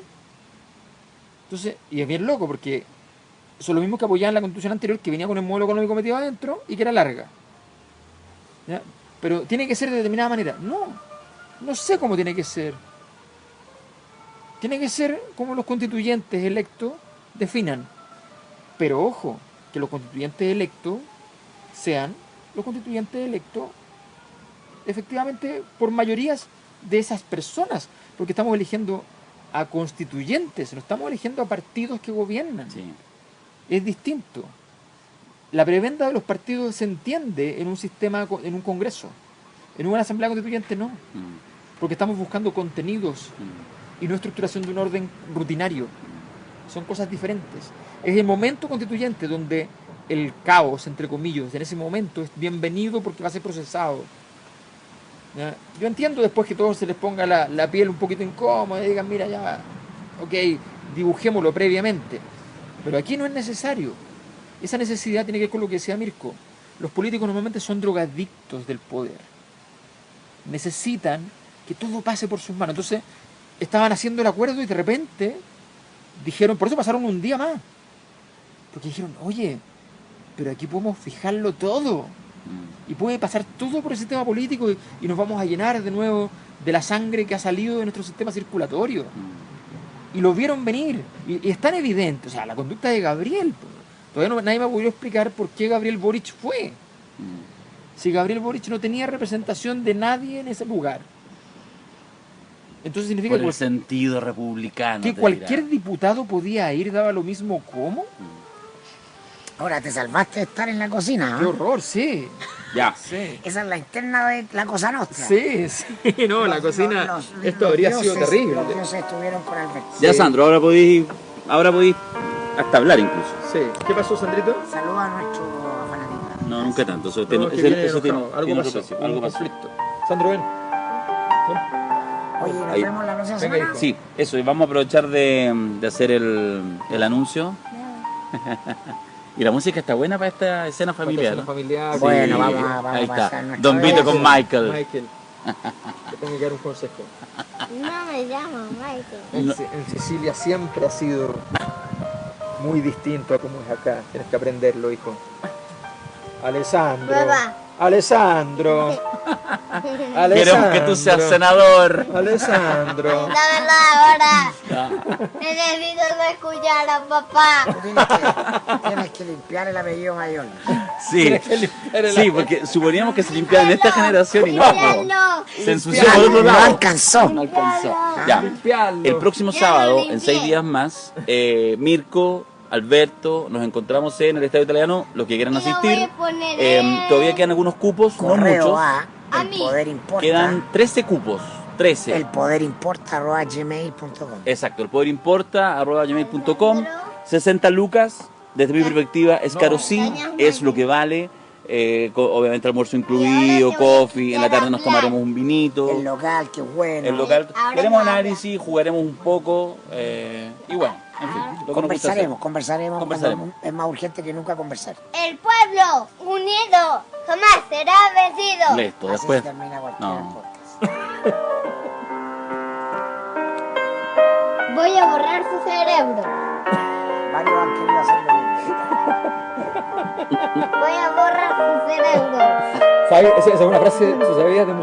entonces, y es bien loco, porque son lo mismo que apoyaban la constitución anterior, que venía con el modelo económico metido adentro y que era larga. ¿Ya? Pero tiene que ser de determinada manera. No sé cómo tiene que ser. Tiene que ser como los constituyentes electos definan. Pero ojo, que los constituyentes electos sean los constituyentes electos efectivamente por mayorías de esas personas. Porque estamos eligiendo a constituyentes, no estamos eligiendo a partidos que gobiernan. Sí. Es distinto. La prebenda de los partidos se entiende en un sistema, en un congreso. En una asamblea constituyente no. Porque estamos buscando contenidos y no estructuración de un orden rutinario. Son cosas diferentes. Es el momento constituyente donde el caos, entre comillas, en ese momento es bienvenido porque va a ser procesado. ¿Ya? Yo entiendo después que todos se les ponga la piel un poquito incómoda y digan, mira, ya, ok, dibujémoslo previamente. Pero aquí no es necesario. Esa necesidad tiene que ver con lo que decía Mirko. Los políticos normalmente son drogadictos del poder. Necesitan que todo pase por sus manos. Entonces, estaban haciendo el acuerdo y de repente dijeron, por eso pasaron un día más. Porque dijeron, oye, pero aquí podemos fijarlo todo. Y puede pasar todo por el sistema político y nos vamos a llenar de nuevo de la sangre que ha salido de nuestro sistema circulatorio. Y lo vieron venir. Y es tan evidente. O sea, la conducta de Gabriel. Todavía nadie me ha podido explicar por qué Gabriel Boric fue. Si Gabriel Boric no tenía representación de nadie en ese lugar. Entonces significa Por el sentido republicano. que cualquier diputado podía ir, daba lo mismo como. Ahora te salvaste de estar en la cocina. Qué horror, sí. Ya. Sí. Esa es la interna de la Cosa Nostra. Sí, sí, no, la cocina. Esto habría sido dioses, terrible. Los dioses estuvieron con Alberto. Ya, Sandro, ahora podéis hasta hablar incluso. Sí. ¿Qué pasó, Sandrito? Saluda a nuestro fanático. No, nunca tanto. Eso No, tiene, es que ese- viene eso tiene- enojado. Algo tiene pasó. otro precio, algo Un pasó. conflicto. Sandro, ven. Oye, nos Ahí. vemos la próxima Venga, semana. hijo. Sí, eso, y vamos a aprovechar de hacer el anuncio. Y la música está buena para esta escena familiar. Una ¿no? familiar. Bueno, Sí, vamos ahí a está. pasar nuestra Don Vito vez. con Michael. Michael. Te tengo que dar un consejo. No me llamo Michael. En Sicilia siempre ha sido muy distinto a como es acá. Tienes que aprenderlo, hijo. Alessandro. Papá. Alessandro. Queremos que tú seas senador. Alessandro. La verdad, ahora necesito no escuchar a papá. Tú tienes que limpiar el apellido mayor. Sí, sí, porque suponíamos que se limpiaba en esta generación y no. po. Mírenlo. Se ensució por otro No lado. alcanzó. No alcanzó. Ya. Limpiarlo. El próximo Ya lo sábado, limpié. en 6 días más, Mirko, Alberto, nos encontramos en el Estadio Italiano, los que quieran Y lo voy asistir. a poner Todavía quedan algunos cupos, no Correo muchos. a A el mí. poder importa. Quedan 13 cupos. 13. El poder importa @gmail.com. Exacto, el poder importa, @gmail.com. 60 lucas, desde mi perspectiva, es caro sí, es lo que vale. Obviamente almuerzo incluido, coffee, en la tarde nos tomaremos un vinito. El local, que bueno. El local, Ahora haremos habla. análisis, jugaremos un poco y bueno, en fin, lo que nos gusta hacer. Conversaremos. Conversaremos. cuando es más urgente que nunca conversar. El pueblo unido jamás será vencido. Listo, Así después. se termina cualquier No. podcast. Voy a borrar su cerebro. Varios han querido hacer lo mismo. Voy a borrar su cerebro. ¿Sabes? Esa es una frase, ¿tú sabías de